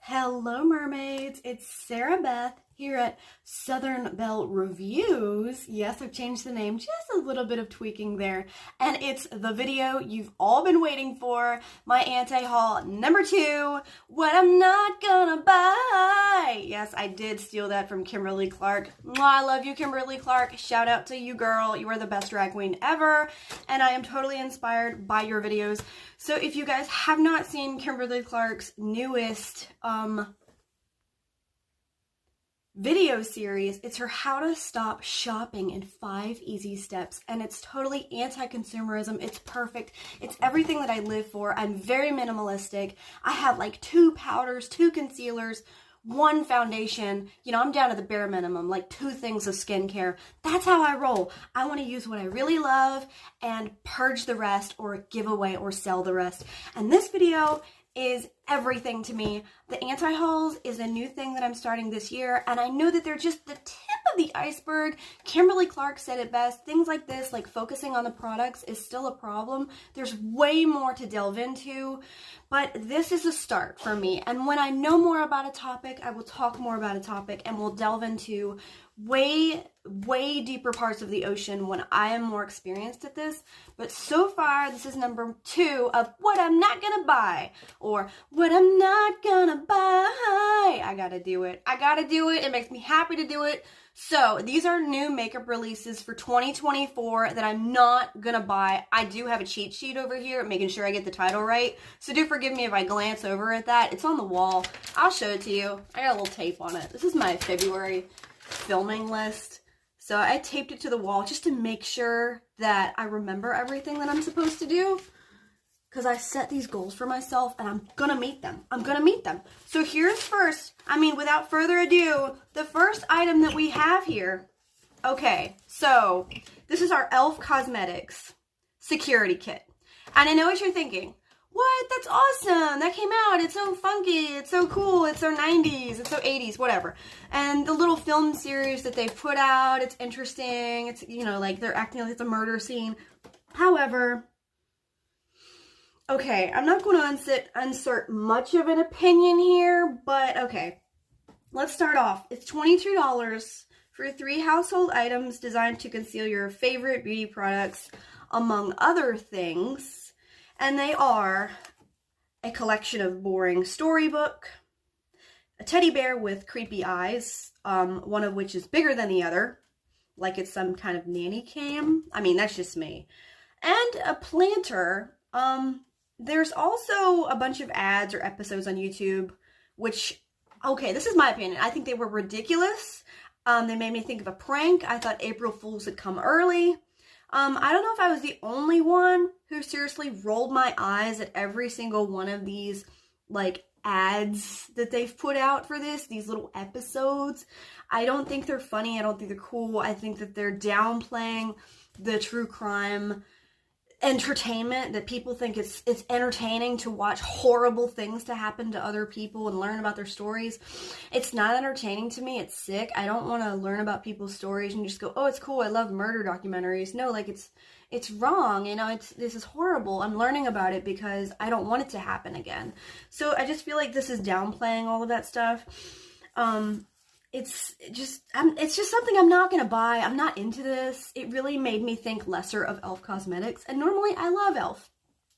Hello mermaids, it's Sarah Beth here at Southern Belle Reviews. Yes, I've changed the name, just a little bit of tweaking there. And it's the video you've all been waiting for, my anti-haul number 2, what I'm not gonna buy. Yes, I did steal that from Kimberly Clark. Mwah, I love you, Kimberly Clark. Shout out to you, girl. You are the best drag queen ever. And I am totally inspired by your videos. So if you guys have not seen Kimberly Clark's newest video series, it's her how to stop shopping in 5 easy steps, and it's totally anti-consumerism. It's perfect. It's everything that I live for. I'm very minimalistic. I have like 2 powders, 2 concealers, 1 foundation. You know, I'm down to the bare minimum, like 2 things of skincare. That's how I roll. I want to use what I really love and purge the rest, or give away or sell the rest. And this video is everything to me. The anti-hauls is a new thing that I'm starting this year, and I know that they're just the tip of the iceberg. Kimberly Clark said it best. Things like this, like focusing on the products, is still a problem. There's way more to delve into, but this is a start for me. And when I know more about a topic, I will talk more about a topic, and we'll delve into way deeper parts of the ocean when I am more experienced at this. But so far, this is number 2 of what I'm not gonna buy, or what I'm not gonna buy. I gotta do it. I gotta do it. It makes me happy to do it. So these are new makeup releases for 2024 that I'm not gonna buy. I do have a cheat sheet over here, making sure I get the title right. So do forgive me if I glance over at that. It's on the wall. I'll show it to you. I got a little tape on it. This is my February filming list. So I taped it to the wall just to make sure that I remember everything that I'm supposed to do, because I set these goals for myself and I'm gonna meet them. I'm gonna meet them. So here's first, without further ado, the first item that we have here. Okay, so this is our e.l.f. Cosmetics security kit. And I know what you're thinking. What? That's awesome. That came out. It's so funky. It's so cool. It's so 90s. It's so 80s, whatever. And the little film series that they put out, it's interesting. It's, you know, like they're acting like it's a murder scene. However, okay, I'm not going to insert much of an opinion here, but okay. Let's start off. It's $22 for 3 household items designed to conceal your favorite beauty products, among other things. And they are a collection of boring storybook, a teddy bear with creepy eyes, one of which is bigger than the other, like it's some kind of nanny cam. That's just me. And a planter. There's also a bunch of ads or episodes on YouTube, which, okay, this is my opinion. I think they were ridiculous. They made me think of a prank. I thought April Fools had come early. I don't know if I was the only one who seriously rolled my eyes at every single one of these, like, ads that they've put out for this, these little episodes. I don't think they're funny. I don't think they're cool. I think that they're downplaying the true crime entertainment, that people think it's entertaining to watch horrible things to happen to other people and learn about their stories. It's not entertaining to me. It's sick. I don't want to learn about people's stories and just go, oh, it's cool, I love murder documentaries. No, like, it's wrong, you know, this is horrible. I'm learning about it because I don't want it to happen again. So I just feel like this is downplaying all of that stuff. It's just something I'm not going to buy. I'm not into this. It really made me think lesser of e.l.f. Cosmetics. And normally I love e.l.f.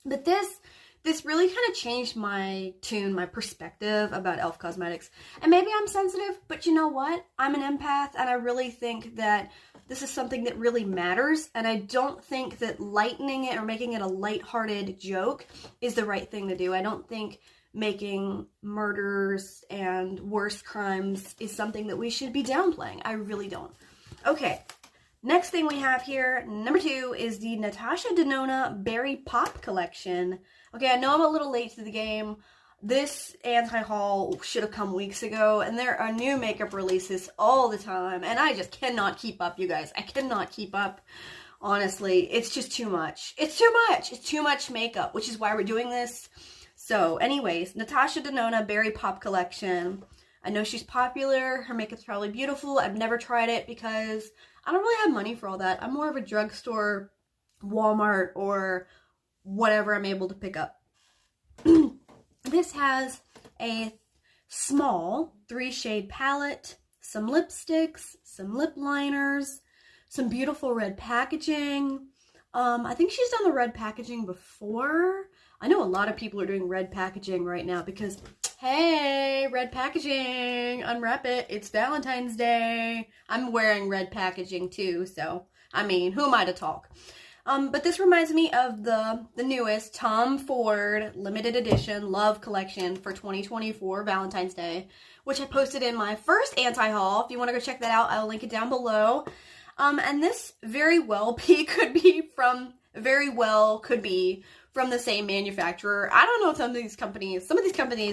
But this really kind of changed my tune, my perspective about e.l.f. Cosmetics. And maybe I'm sensitive, but you know what? I'm an empath, and I really think that this is something that really matters. And I don't think that lightening it or making it a lighthearted joke is the right thing to do. I don't think making murders and worse crimes is something that we should be downplaying. I really don't. Okay, next thing we have here, number 2, is the Natasha Denona Berry Pop collection. Okay, I know I'm a little late to the game. This anti-haul should have come weeks ago, and there are new makeup releases all the time, and I just cannot keep up, you guys. I cannot keep up. Honestly, it's just too much. It's too much. It's too much makeup, which is why we're doing this. So anyways, Natasha Denona Berry Pop collection. I know she's popular. Her makeup's probably beautiful. I've never tried it because I don't really have money for all that. I'm more of a drugstore, Walmart, or whatever I'm able to pick up. This has a small 3-shade palette, some lipsticks, some lip liners, some beautiful red packaging. I think she's done the red packaging before. I know a lot of people are doing red packaging right now because, hey, red packaging, unwrap it. It's Valentine's Day. I'm wearing red packaging too, so, I mean, who am I to talk? But this reminds me of the newest Tom Ford limited edition love collection for 2024 Valentine's Day, which I posted in my first anti-haul. If you want to go check that out, I'll link it down below. And this very well could be from the same manufacturer. I don't know if some of these companies,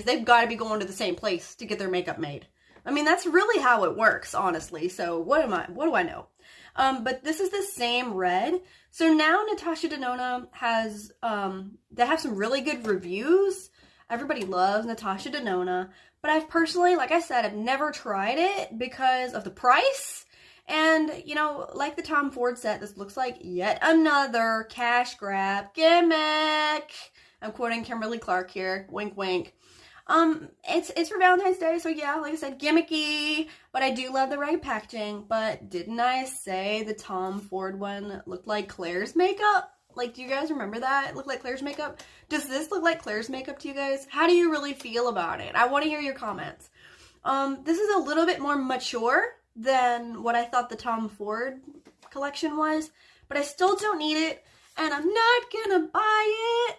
they've got to be going to the same place to get their makeup made. I mean, that's really how it works, honestly. So what do I know? But this is the same red. So now Natasha Denona has, they have some really good reviews. Everybody loves Natasha Denona. But I've personally, like I said, I've never tried it because of the price. And, you know, like the Tom Ford set, this looks like yet another cash grab gimmick. I'm quoting Kimberly Clark here. Wink, wink. It's for Valentine's Day, so yeah, like I said, gimmicky, but I do love the red packaging. But didn't I say the Tom Ford one looked like Claire's makeup? Like, do you guys remember that? It looked like Claire's makeup? Does this look like Claire's makeup to you guys? How do you really feel about it? I want to hear your comments. This is a little bit more mature than what I thought the Tom Ford collection was, but I still don't need it, and I'm not gonna buy it.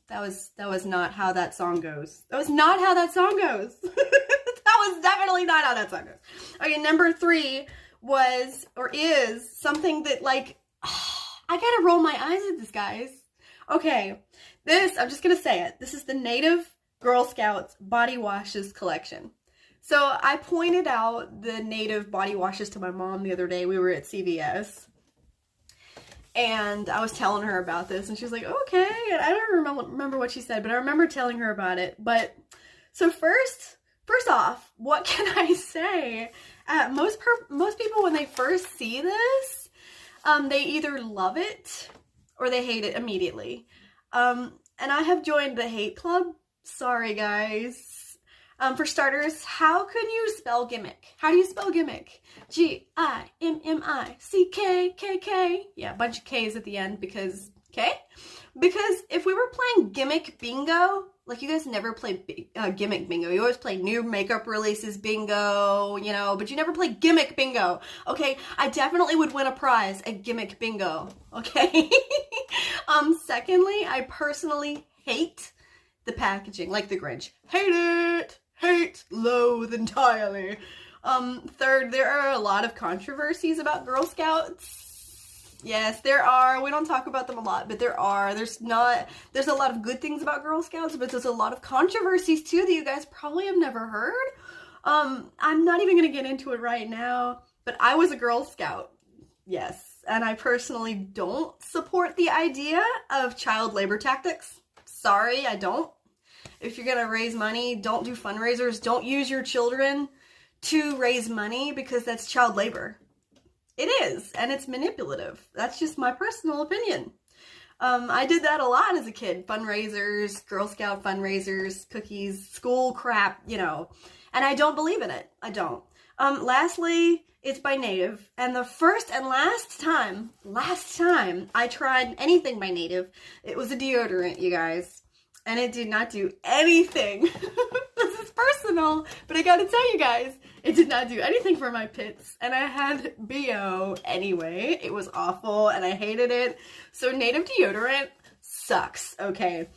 That was not how that song goes. That was not how that song goes. That was definitely not how that song goes. Okay, number 3 was, or is, something that, like, I gotta roll my eyes at this, guys. Okay, this, I'm just gonna say it. This is the Native Girl Scouts Body Washes collection. So I pointed out the Native body washes to my mom the other day. We were at CVS. And I was telling her about this. And she was like, okay. And I don't remember what she said, but I remember telling her about it. But, so first off, what can I say? Most people, when they first see this, they either love it or they hate it immediately. And I have joined the hate club. Sorry, guys. For starters, how can you spell gimmick? How do you spell gimmick? G-I-M-M-I-C-K-K-K. Yeah, a bunch of K's at the end because, okay? Because if we were playing gimmick bingo, like you guys never play gimmick bingo. You always play new makeup releases bingo, you know, but you never play gimmick bingo, okay? I definitely would win a prize at gimmick bingo, okay? Secondly, I personally hate the packaging, like the Grinch. Hate it! Hate, loathe entirely. Third, there are a lot of controversies about Girl Scouts. Yes, there are. We don't talk about them a lot, but there are. There's a lot of good things about Girl Scouts, but there's a lot of controversies too that you guys probably have never heard. I'm not even going to get into it right now, but I was a Girl Scout. Yes, and I personally don't support the idea of child labor tactics. Sorry, I don't. If you're gonna raise money, don't do fundraisers. Don't use your children to raise money because that's child labor. It is, and it's manipulative. That's just my personal opinion. I did that a lot as a kid. Fundraisers, Girl Scout fundraisers, cookies, school crap, you know. And I don't believe in it. I don't. Lastly, it's by Native. And the first and last time I tried anything by Native, it was a deodorant, you guys. And it did not do anything. This is personal, but I gotta tell you guys, it did not do anything for my pits. And I had BO anyway. It was awful and I hated it. So Native deodorant sucks, okay?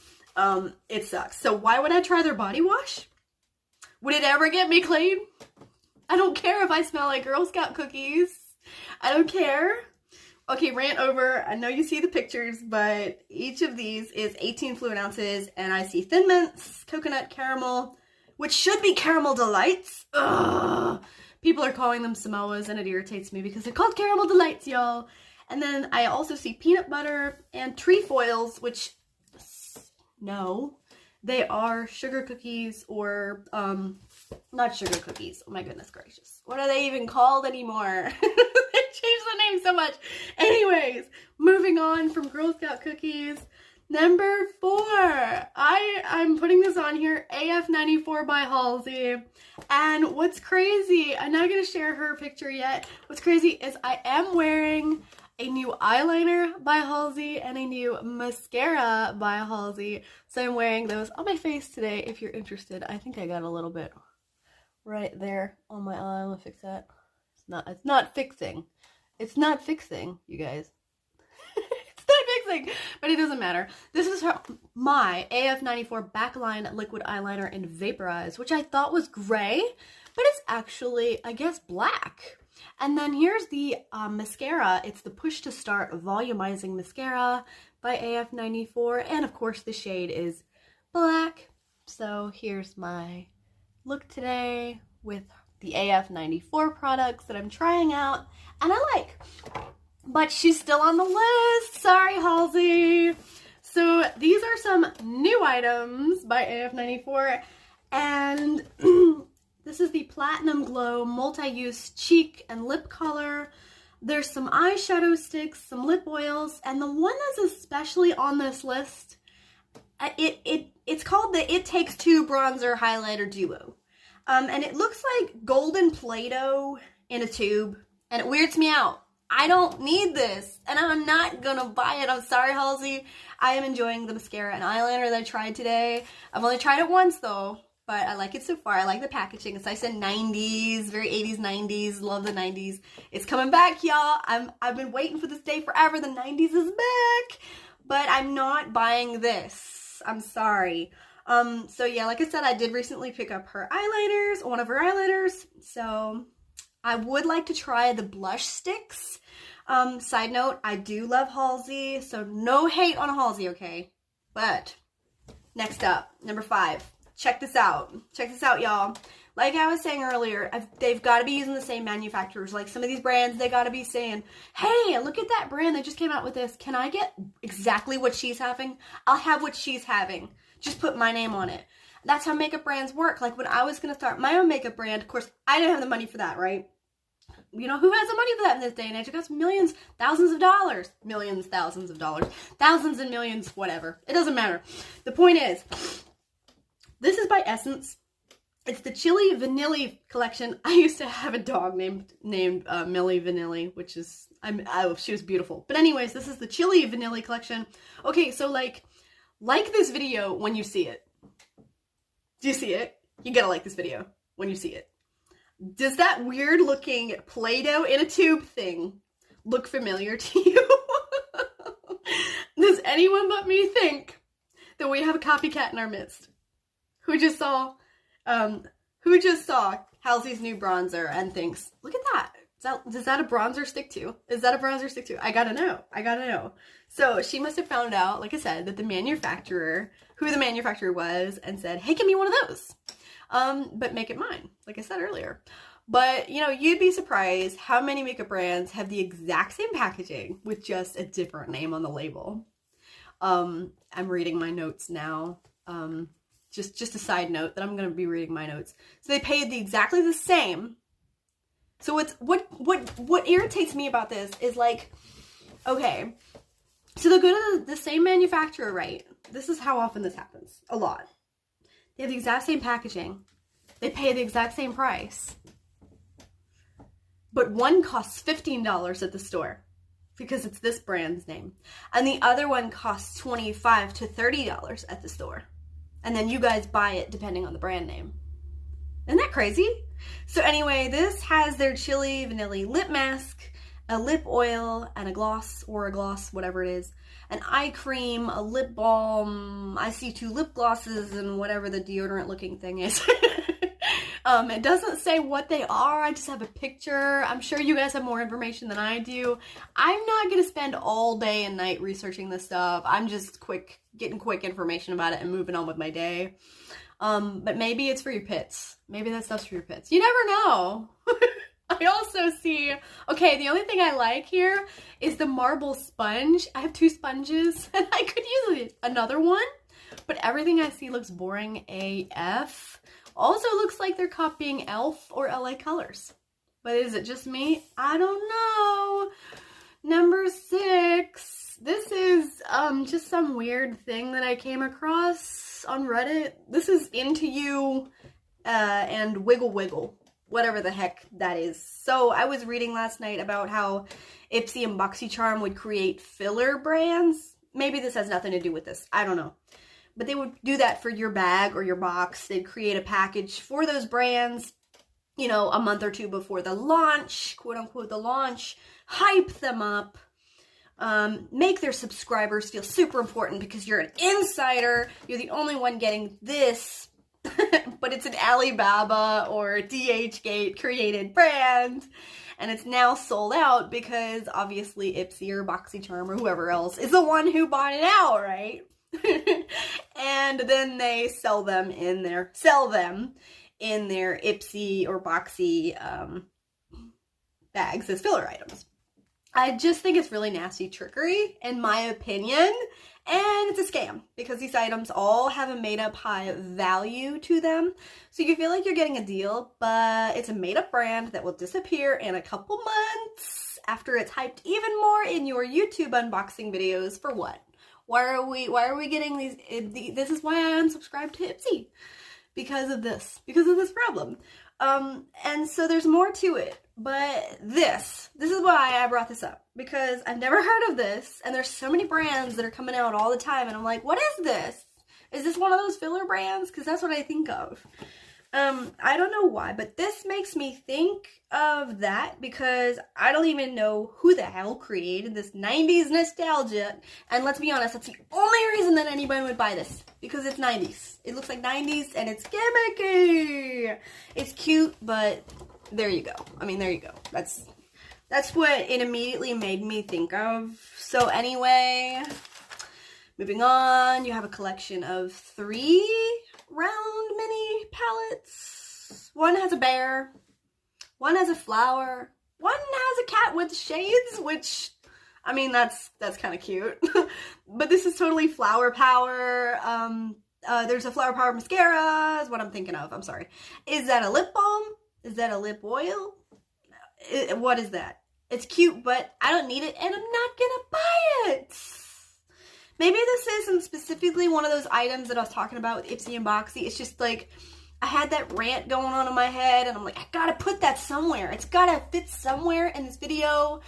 It sucks. So why would I try their body wash? Would it ever get me clean? I don't care if I smell like Girl Scout cookies. I don't care. Okay, rant over. I know you see the pictures, but each of these is 18 fluid ounces, and I see Thin Mints, coconut caramel, which should be caramel delights. Ugh. People are calling them Samoas, and it irritates me because they're called caramel delights, y'all. And then I also see peanut butter and trefoils, which, no, they are sugar cookies or, not sugar cookies. Oh my goodness gracious. What are they even called anymore? They changed the name so much. Anyways, moving on from Girl Scout cookies. Number 4, I'm putting this on here, AF94 by Halsey. And what's crazy, I'm not going to share her picture yet. What's crazy is I am wearing a new eyeliner by Halsey and a new mascara by Halsey. So I'm wearing those on my face today if you're interested. I think I got a little bit right there on my eye. I'm gonna fix that. It's not fixing. It's not fixing, you guys. It's not fixing, but it doesn't matter. This is my AF94 Backline Liquid Eyeliner in Vaporize, which I thought was gray, but it's actually, I guess, black. And then here's the mascara. It's the Push to Start Volumizing Mascara by AF94. And of course the shade is black. So here's my look today with the AF94 products that I'm trying out and I like. But she's still on the list. Sorry, Halsey. So these are some new items by AF94. And this is the Platinum Glow Multi-Use Cheek and Lip Color. There's some eyeshadow sticks, some lip oils, and the one that's especially on this list, it's called the It Takes Two Bronzer Highlighter Duo. And it looks like golden Play-Doh in a tube, and it weirds me out. I don't need this, and I'm not gonna buy it. I'm sorry, Halsey. I am enjoying the mascara and eyeliner that I tried today. I've only tried it once, though. But I like it so far. I like the packaging. It's nice and 90s, very 80s, 90s. Love the 90s. It's coming back, y'all. I've been waiting for this day forever. The 90s is back. But I'm not buying this. I'm sorry. So yeah, like I said, I did recently pick up her eyeliners, one of her eyeliners. So I would like to try the blush sticks. Side note, I do love Halsey. So no hate on Halsey, okay? But next up, number 5. Check this out. Check this out, y'all. Like I was saying earlier, they've got to be using the same manufacturers. Like some of these brands, they got to be saying, hey, look at that brand that just came out with this. Can I get exactly what she's having? I'll have what she's having. Just put my name on it. That's how makeup brands work. Like when I was going to start my own makeup brand, of course, I didn't have the money for that, right? You know, who has the money for that in this day and age? It costs millions, thousands of dollars. Millions, thousands of dollars. Thousands and millions, whatever. It doesn't matter. The point is, this is by Essence. It's the Chili Vanilli collection. I used to have a dog named Millie Vanilli, which is, she was beautiful. But anyways, this is the Chili Vanilli collection. Okay, so like this video when you see it. Do you see it? You gotta like this video when you see it. Does that weird looking Play-Doh in a tube thing look familiar to you? Does anyone but me think that we have a copycat in our midst? Who just saw Halsey's new bronzer and thinks, look at that. Does that a bronzer stick to? Is that a bronzer stick to? I gotta know. So she must have found out, like I said, that who the manufacturer was and said, hey, give me one of those. But make it mine, like I said earlier. But, you know, you'd be surprised how many makeup brands have the exact same packaging with just a different name on the label. I'm reading my notes now. Just a side note that I'm going to be reading my notes. So they paid exactly the same. So it's what irritates me about this is like, okay, so they'll go to the same manufacturer, right? This is how often this happens. A lot. They have the exact same packaging. They pay the exact same price. But one costs $15 at the store because it's this brand's name. And the other one costs $25 to $30 at the store. And then you guys buy it depending on the brand name. Isn't that crazy? So anyway, this has their Chili Vanilli lip mask, a lip oil, and a gloss, whatever it is, an eye cream, a lip balm. I see 2 lip glosses and whatever the deodorant looking thing is. It doesn't say what they are. I just have a picture. I'm sure you guys have more information than I do. I'm not going to spend all day and night researching this stuff. I'm just getting quick information about it and moving on with my day. But maybe it's for your pits. Maybe that stuff's for your pits. You never know. I also see, okay, the only thing I like here is the marble sponge. I have 2 sponges and I could use another one, but everything I see looks boring AF. Also looks like they're copying e.l.f. or LA Colors. But is it just me? I don't know. Number 6. This is just some weird thing that I came across on Reddit. This is Into You and Wiggle Wiggle, whatever the heck that is. So I was reading last night about how Ipsy and BoxyCharm would create filler brands. Maybe this has nothing to do with this. I don't know. But they would do that for your bag or your box. They'd create a package for those brands, you know, a month or two before the launch, quote unquote the launch, hype them up, make their subscribers feel super important because you're an insider, you're the only one getting this, but it's an Alibaba or DHgate created brand, and it's now sold out because obviously Ipsy or BoxyCharm or whoever else is the one who bought it out, right? And then they sell them in their Ipsy or Boxy bags as filler items. I just think it's really nasty trickery, in my opinion, and it's a scam because these items all have a made-up high value to them. So you feel like you're getting a deal, but it's a made-up brand that will disappear in a couple months after it's hyped even more in your YouTube unboxing videos. For what? Why are we getting these? This is why I unsubscribed to Ipsy. Because of this problem. And so there's more to it, but this is why I brought this up, because I've never heard of this, and there's so many brands that are coming out all the time, and I'm like, what is this? Is this one of those filler brands? Because that's what I think of. I don't know why, but this makes me think of that because I don't even know who the hell created this 90s nostalgia. And let's be honest, that's the only reason that anybody would buy this, because it's 90s. It looks like 90s and it's gimmicky. It's cute, but there you go. I mean, there you go. That's what it immediately made me think of. So anyway, moving on, you have a collection of 3 round mini palettes. One has a bear, one has a flower, one has a cat with shades, which, I mean, that's kind of cute. But this is totally flower power. There's a flower power mascara is what I'm thinking of. I'm sorry. Is that a lip balm? Is that a lip oil? What is that? It's cute, but I don't need it, and I'm not gonna buy it. Maybe this isn't specifically one of those items that I was talking about with Ipsy and Boxy. It's just like, I had that rant going on in my head, and I'm like, I gotta put that somewhere. It's gotta fit somewhere in this video,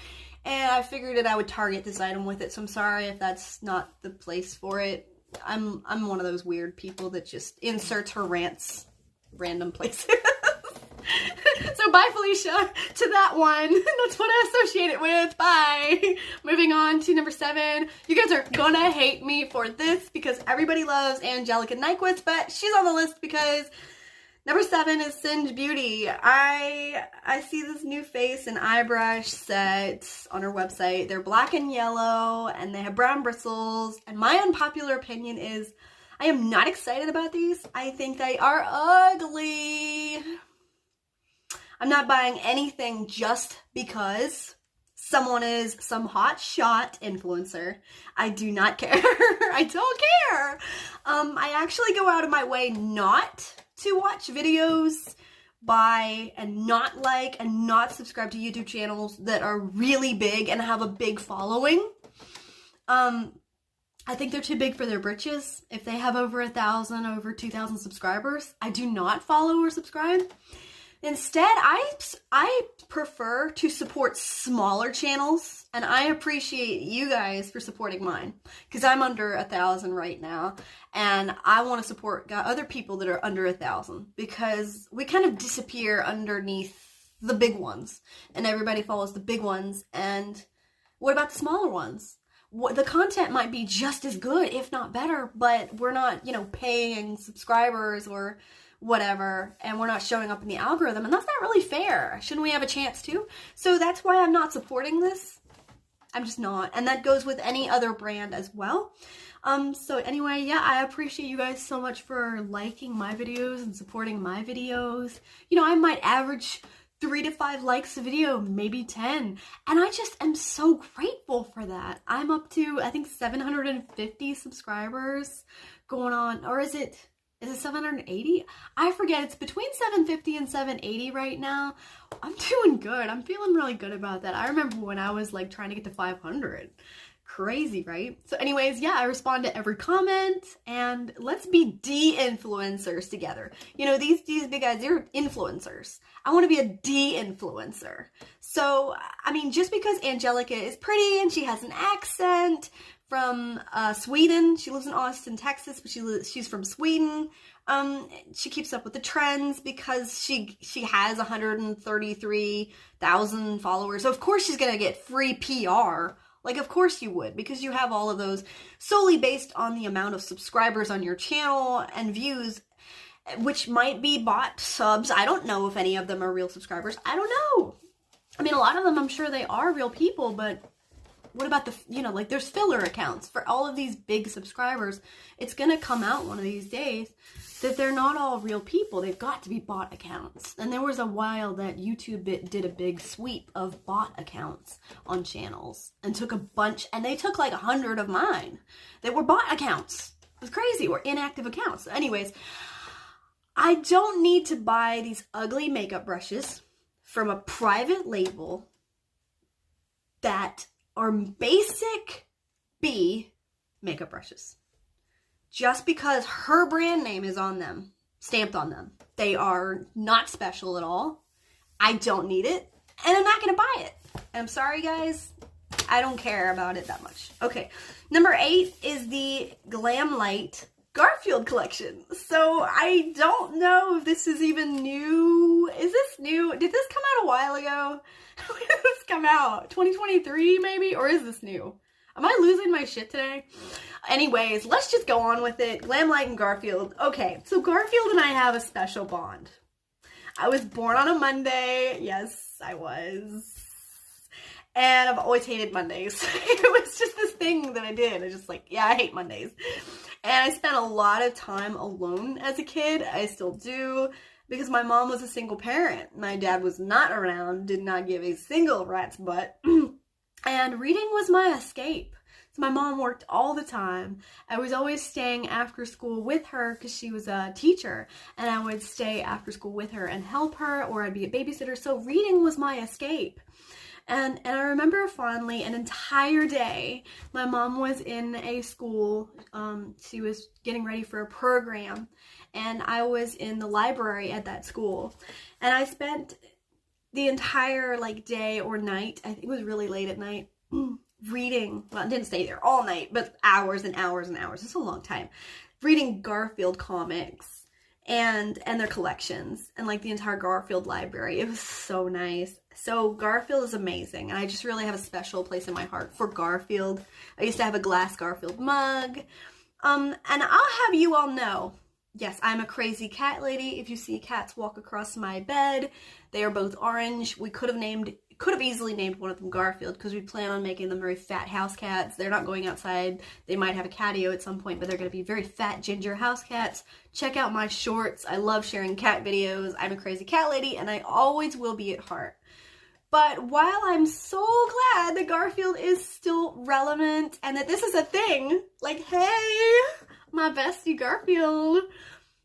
and I figured that I would target this item with it, so I'm sorry if that's not the place for it. I'm one of those weird people that just inserts her rants random places. So bye, Felicia, to that one. That's what I associate it with. Bye. Moving on to number 7. You guys are gonna hate me for this because everybody loves Angelica Nyquist, but she's on the list because number 7 is Singe Beauty. I see this new face and eye brush set on her website. They're black and yellow, and they have brown bristles, and my unpopular opinion is I am not excited about these. I think they are ugly. I'm not buying anything just because someone is some hot shot influencer. I do not care. I don't care. I actually go out of my way not to watch videos by and not like and not subscribe to YouTube channels that are really big and have a big following. I think they're too big for their britches. If they have over 1,000, over 2,000 subscribers, I do not follow or subscribe. Instead, I prefer to support smaller channels, and I appreciate you guys for supporting mine, because I'm under 1,000 right now, and I want to support other people that are under 1,000, because we kind of disappear underneath the big ones, and everybody follows the big ones, and what about the smaller ones? The content might be just as good, if not better, but we're not, paying subscribers or whatever, and we're not showing up in the algorithm, and that's not really fair. Shouldn't we have a chance too? So that's why I'm not supporting this. I'm just not, and that goes with any other brand as well. So anyway, yeah, I appreciate you guys so much for liking my videos and supporting my videos. I might average 3 to 5 likes a video, maybe 10, and I just am so grateful for that. I'm up to, I think, 750 subscribers going on, or is it Is it 780? I forget. It's between 750 and 780 right now. I'm doing good. I'm feeling really good about that. I remember when I was like trying to get to 500. Crazy, right? So anyways, yeah, I respond to every comment, and let's be de-influencers together. You know, these big guys, they're influencers. I want to be a de-influencer. So, I mean, just because Angelica is pretty and she has an accent from Sweden, she lives in Austin, Texas, but she's from Sweden. She keeps up with the trends because she has 133,000 followers. So of course she's gonna get free PR. Like, of course you would, because you have all of those solely based on the amount of subscribers on your channel and views, which might be bot subs. I don't know if any of them are real subscribers. I don't know. I mean, a lot of them, I'm sure they are real people, but what about the, you know, like there's filler accounts for all of these big subscribers. It's going to come out one of these days that they're not all real people. They've got to be bot accounts. And there was a while that YouTube did a big sweep of bot accounts on channels and took a bunch, and they took like 100 of mine that were bot accounts. It was crazy, or inactive accounts. So anyways, I don't need to buy these ugly makeup brushes from a private label that are basic B makeup brushes. Just because her brand name is on them, stamped on them. They are not special at all. I don't need it, and I'm not going to buy it. And I'm sorry, guys. I don't care about it that much. Okay, number 8 is the Glam Light Garfield collection. So I don't know if this is even new. Is this new? Did this come out a while ago? When did this come out? 2023 maybe? Or is this new? Am I losing my shit today? Anyways, let's just go on with it. Glam Light and Garfield. Okay, so Garfield and I have a special bond. I was born on a Monday. Yes, I was. And I've always hated Mondays. It was just this thing that I did. I just like, yeah, I hate Mondays. And I spent a lot of time alone as a kid. I still do. Because my mom was a single parent. My dad was not around, did not give a single rat's butt. And reading was my escape. So my mom worked all the time. I was always staying after school with her because she was a teacher. And I would stay after school with her and help her, or I'd be a babysitter. So reading was my escape. And I remember fondly an entire day, my mom was in a school, she was getting ready for a program, and I was in the library at that school. And I spent the entire like day or night, I think it was really late at night, reading, well, I didn't stay there all night, but hours and hours and hours, it's a long time, reading Garfield comics. And their collections, and like the entire Garfield library. It was so nice. So Garfield is amazing, and I just really have a special place in my heart for Garfield. I used to have a glass Garfield mug. And I'll have you all know, yes, I'm a crazy cat lady. If you see cats walk across my bed, they are both orange. We could have easily named one of them Garfield because we plan on making them very fat house cats. They're not going outside. They might have a catio at some point, but they're going to be very fat ginger house cats. Check out my shorts. I love sharing cat videos. I'm a crazy cat lady, and I always will be at heart. But while I'm so glad that Garfield is still relevant and that this is a thing, like, hey, my bestie Garfield,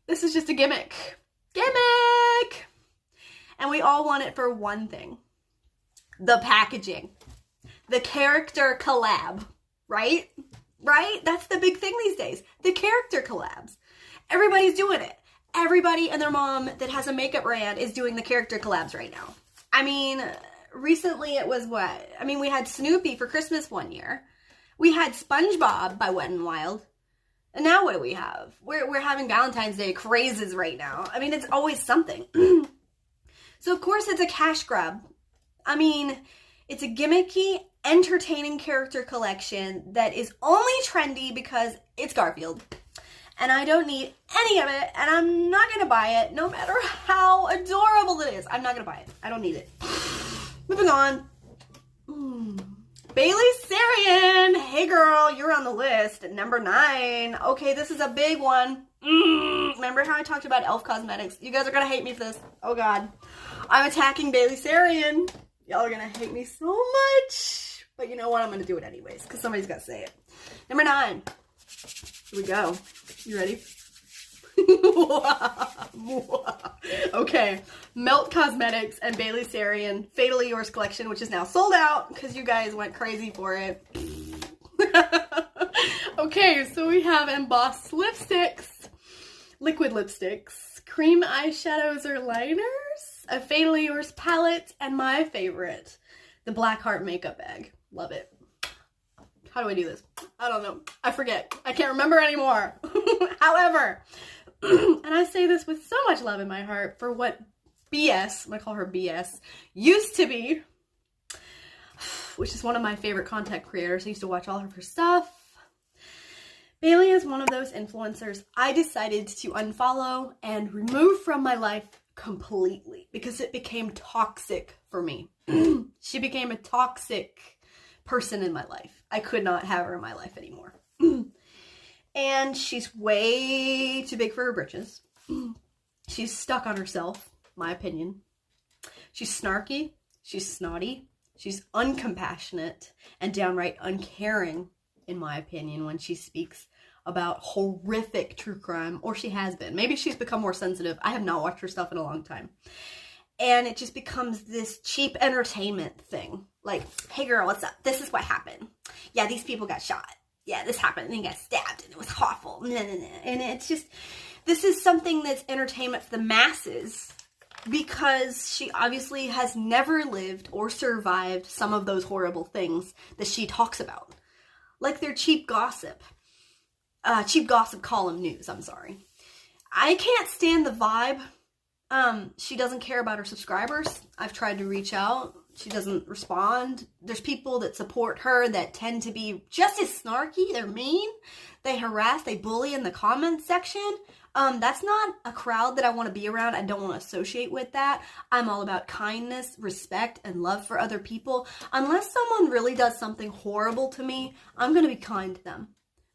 this is just a gimmick. Gimmick! And we all want it for one thing. The packaging. The character collab. Right? Right? That's the big thing these days. The character collabs. Everybody's doing it. Everybody and their mom that has a makeup brand is doing the character collabs right now. I mean, recently it was what? I mean, we had Snoopy for Christmas one year. We had SpongeBob by Wet n Wild. And now what do we have? We're having Valentine's Day crazes right now. I mean, it's always something. So, of course, it's a cash grab. I mean, it's a gimmicky, entertaining character collection that is only trendy because it's Garfield. And I don't need any of it, and I'm not going to buy it, no matter how adorable it is. I'm not going to buy it. I don't need it. Moving on. Bailey Sarian. Hey, girl, you're on the list. Number 9. Okay, this is a big one. Remember how I talked about e.l.f. Cosmetics? You guys are going to hate me for this. Oh, God. I'm attacking Bailey Sarian. Y'all are going to hate me so much. But you know what? I'm going to do it anyways, because somebody's got to say it. Number 9. Here we go. You ready? Okay, Melt Cosmetics and Bailey Sarian Fatally Yours collection, which is now sold out because you guys went crazy for it. Okay, so we have embossed lipsticks, liquid lipsticks, cream eyeshadows or liners, a Fatally Yours palette, and my favorite, the Black Heart makeup bag. Love it. How do I do this? I don't know. I forget. I can't remember anymore. However, and I say this with so much love in my heart for what BS, I'm gonna call her BS, used to be, which is one of my favorite content creators. I used to watch all of her stuff. Bailey is one of those influencers I decided to unfollow and remove from my life completely because it became toxic for me. She became a toxic person in my life. I could not have her in my life anymore. And she's way too big for her britches. She's stuck on herself, my opinion. She's snarky, she's snotty, she's uncompassionate, and downright uncaring, in my opinion, when she speaks about horrific true crime, or she has been. Maybe she's become more sensitive. I have not watched her stuff in a long time. And it just becomes this cheap entertainment thing. Like, hey girl, what's up? This is what happened. Yeah, these people got shot. Yeah, this happened and they got stabbed and it was awful. And it's just, this is something that's entertainment for the masses because she obviously has never lived or survived some of those horrible things that she talks about. Like their cheap gossip column news, I'm sorry. I can't stand the vibe. She doesn't care about her subscribers. I've tried to reach out. She doesn't respond. There's people that support her that tend to be just as snarky. They're mean. They harass, they bully in the comments section. That's not a crowd that I want to be around. I don't want to associate with that. I'm all about kindness, respect, and love for other people. Unless someone really does something horrible to me, I'm going to be kind to them.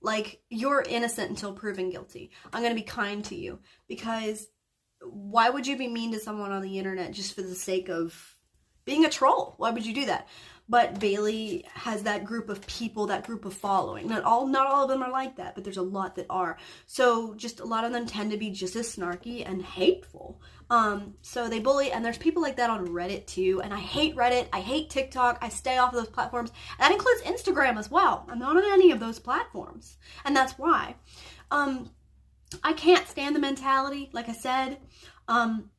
Like, you're innocent until proven guilty. I'm going to be kind to you because why would you be mean to someone on the internet just for the sake of being a troll? Why would you do that? But Bailey has that group of people, that group of following. Not all of them are like that, but there's a lot that are. So just a lot of them tend to be just as snarky and hateful. So they bully, and there's people like that on Reddit too. And I hate Reddit. I hate TikTok. I stay off of those platforms. And that includes Instagram as well. I'm not on any of those platforms. And that's why. I can't stand the mentality. Like I said, I'm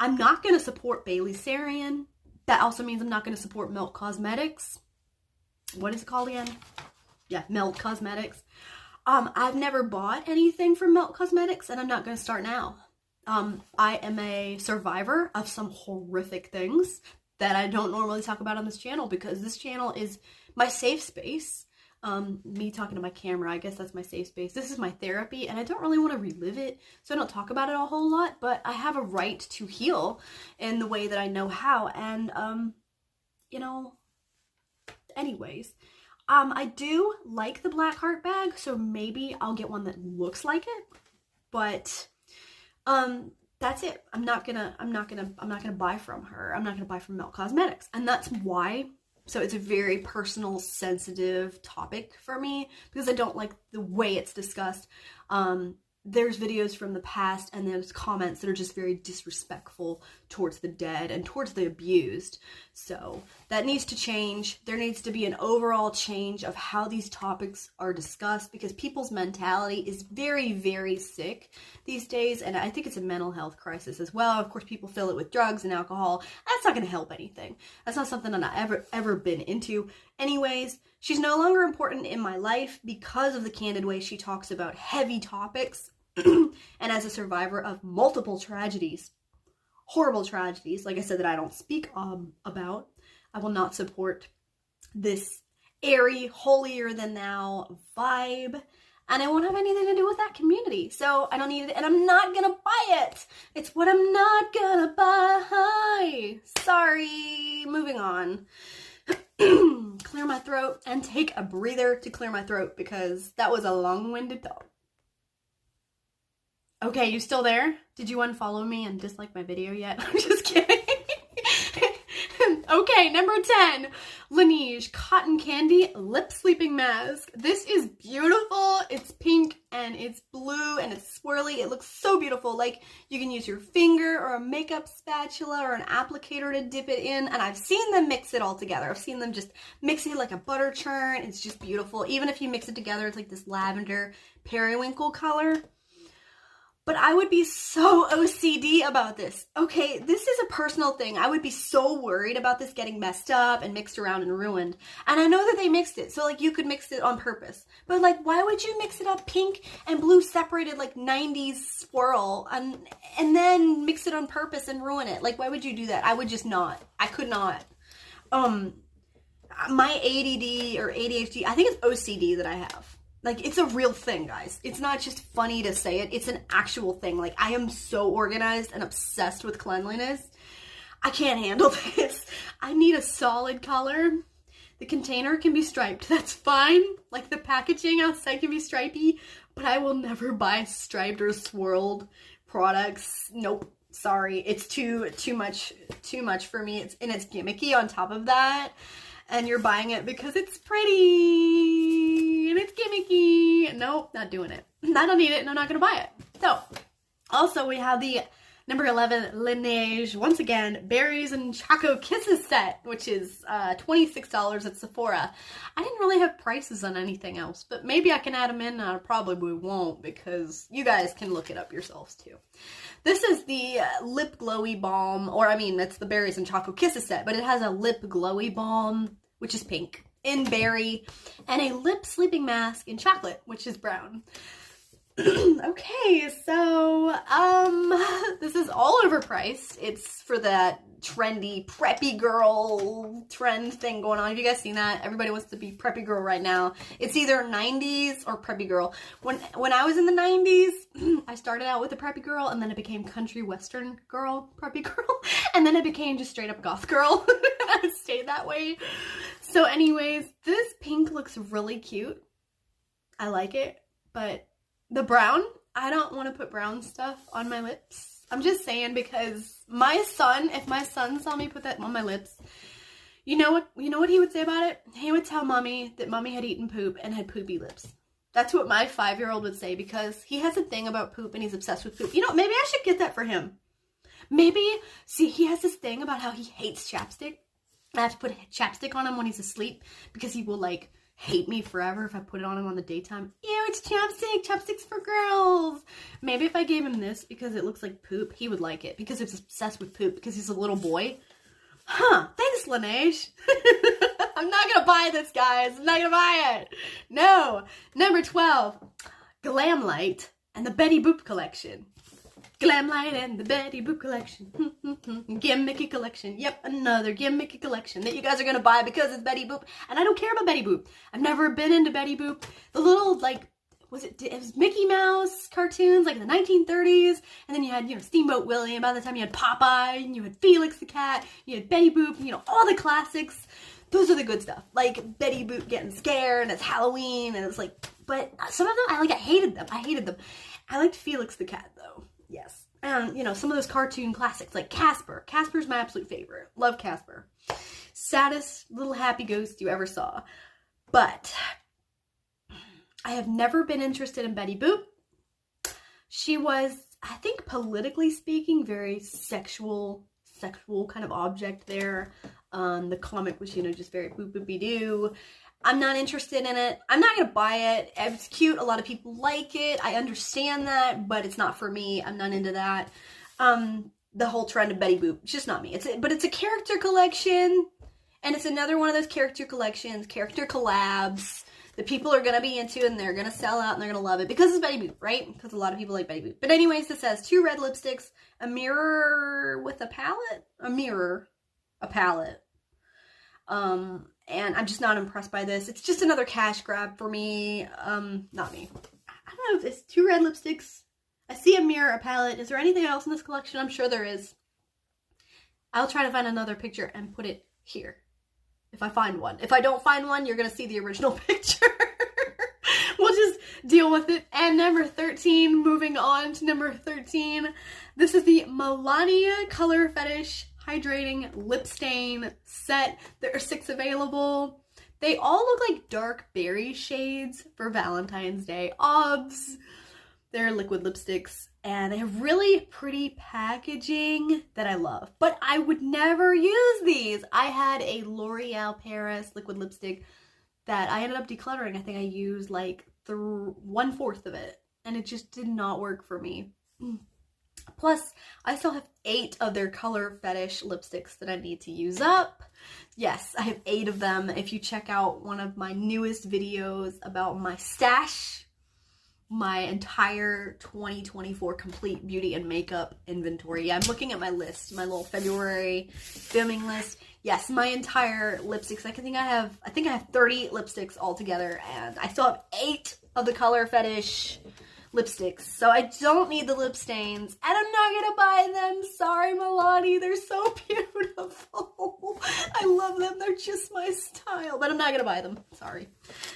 not going to support Bailey Sarian. That also means I'm not going to support Melt Cosmetics. What is it called again? Yeah, Melt Cosmetics. I've never bought anything from Melt Cosmetics, and I'm not going to start now. I am a survivor of some horrific things that I don't normally talk about on this channel because this channel is my safe space. Me talking to my camera, I guess that's my safe space. This is my therapy, and I don't really want to relive it, so I don't talk about it a whole lot, but I have a right to heal in the way that I know how, and, you know, anyways, I do like the Black Heart bag, so maybe I'll get one that looks like it, but, that's it. I'm not gonna buy from her. I'm not gonna buy from Melt Cosmetics, and that's why. So it's a very personal, sensitive topic for me because I don't like the way it's discussed. There's videos from the past and there's comments that are just very disrespectful towards the dead and towards the abused. So that needs to change. There needs to be an overall change of how these topics are discussed because people's mentality is very, very sick these days. And I think it's a mental health crisis as well. Of course, people fill it with drugs and alcohol. That's not going to help anything. That's not something that I've ever been into. Anyways, she's no longer important in my life because of the candid way she talks about heavy topics. And as a survivor of multiple tragedies, horrible tragedies, like I said, that I don't speak about, I will not support this airy, holier-than-thou vibe, and I won't have anything to do with that community, so I don't need it, and I'm not gonna buy it. It's what I'm not gonna buy. Sorry, moving on. Clear my throat and take a breather to clear my throat because that was a long-winded talk. Okay, you still there? Did you unfollow me and dislike my video yet? I'm just kidding. Okay, number 10, Laneige Cotton Candy Lip Sleeping Mask. This is beautiful. It's pink and it's blue and it's swirly. It looks so beautiful. Like, you can use your finger or a makeup spatula or an applicator to dip it in, and I've seen them mix it all together. I've seen them just mix it like a butter churn. It's just beautiful. Even if you mix it together, it's like this lavender periwinkle color. But I would be so OCD about this. Okay, this is a personal thing. I would be so worried about this getting messed up and mixed around and ruined. And I know that they mixed it, so like you could mix it on purpose. But like, why would you mix it up pink and blue separated like 90s swirl and then mix it on purpose and ruin it? Like, why would you do that? I would just not. I could not. My ADD or ADHD, I think it's OCD that I have. Like, it's a real thing, guys. It's not just funny to say it. It's an actual thing. Like, I am so organized and obsessed with cleanliness. I can't handle this. I need a solid color. The container can be striped. That's fine. Like, the packaging outside can be stripy, but I will never buy striped or swirled products. Nope. Sorry. It's too much for me. It's gimmicky on top of that. And you're buying it because it's pretty and it's gimmicky. Nope, not doing it. I don't need it and I'm not going to buy it. So, also we have the number 11 Laneige, once again, Berries and Choco Kisses set, which is $26 at Sephora. I didn't really have prices on anything else, but maybe I can add them in. I probably won't because you guys can look it up yourselves too. This is the lip glowy balm, or I mean, that's the Berries and Choco Kisses set, but it has a lip glowy balm, which is pink, in berry, and a lip sleeping mask in chocolate, which is brown. Okay, so, this is all overpriced. It's for that trendy preppy girl trend thing going on. Have you guys seen that? Everybody wants to be preppy girl right now. It's either 90s or preppy girl. When I was in the 90s, I started out with a preppy girl, and then it became country western girl, preppy girl, and then it became just straight up goth girl. I stayed that way. So anyways, this pink looks really cute. I like it, but the brown, I don't want to put brown stuff on my lips. I'm just saying, because my son, if my son saw me put that on my lips, you know what he would say about it? He would tell mommy that mommy had eaten poop and had poopy lips. That's what my 5-year-old would say, because he has a thing about poop and he's obsessed with poop. You know, maybe I should get that for him. Maybe, see, he has this thing about how he hates chapstick. I have to put chapstick on him when he's asleep because he will, like, hate me forever if I put it on him on the daytime. Ew, it's chapstick. Chapstick's for girls. Maybe if I gave him this because it looks like poop, he would like it because he's obsessed with poop because he's a little boy. Huh. Thanks, Laneige. I'm not going to buy this, guys. I'm not going to buy it. No. Number 12, Glam Light and the Betty Boop collection. Glam Light and the Betty Boop collection. Gimmicky collection. Yep, another gimmicky collection that you guys are going to buy because it's Betty Boop. And I don't care about Betty Boop. I've never been into Betty Boop. The little, like, it was Mickey Mouse cartoons, like in the 1930s. And then you had, Steamboat Willie. And by the time you had Popeye, and you had Felix the Cat, you had Betty Boop, all the classics. Those are the good stuff. Like Betty Boop getting scared, and it's Halloween, and it's like, but some of them, I hated them. I liked Felix the Cat, though. Yes. And, some of those cartoon classics, like Casper. Casper's my absolute favorite. Love Casper. Saddest little happy ghost you ever saw. But I have never been interested in Betty Boop. She was, I think, politically speaking, very sexual kind of object there. The comic was, just very boop-boopy-doo. I'm not interested in it. I'm not going to buy it. It's cute. A lot of people like it. I understand that, but it's not for me. I'm not into that. The whole trend of Betty Boop, it's just not me. But it's a character collection, and it's another one of those character collections, character collabs that people are going to be into, and they're going to sell out, and they're going to love it because it's Betty Boop, right? Because a lot of people like Betty Boop. But anyways, this has 2 red lipsticks, a mirror with a palette, a palette. And I'm just not impressed by this. It's just another cash grab for me. Not me. I don't know if it's 2 red lipsticks. I see a mirror, a palette. Is there anything else in this collection? I'm sure there is. I'll try to find another picture and put it here. If I find one. If I don't find one, you're going to see the original picture. We'll just deal with it. And number 13, moving on to number 13. This is the Melania Color Fetish hydrating lip stain set. There are 6 available. They all look like dark berry shades for Valentine's Day. Obs. They're liquid lipsticks and they have really pretty packaging that I love. But I would never use these. I had a L'Oreal Paris liquid lipstick that I ended up decluttering. I think I used like 1/4 of it and it just did not work for me. Plus, I still have 8 of their color fetish lipsticks that I need to use up. Yes, I have 8 of them. If you check out one of my newest videos about my stash, my entire 2024 complete beauty and makeup inventory. Yeah, I'm looking at my list, my little February filming list. Yes, my entire lipsticks. I think I have 30 lipsticks altogether, and I still have 8 of the color fetish lipsticks, so I don't need the lip stains, and I'm not gonna buy them. Sorry, Milani, they're so beautiful. I love them, they're just my style, but I'm not gonna buy them. Sorry.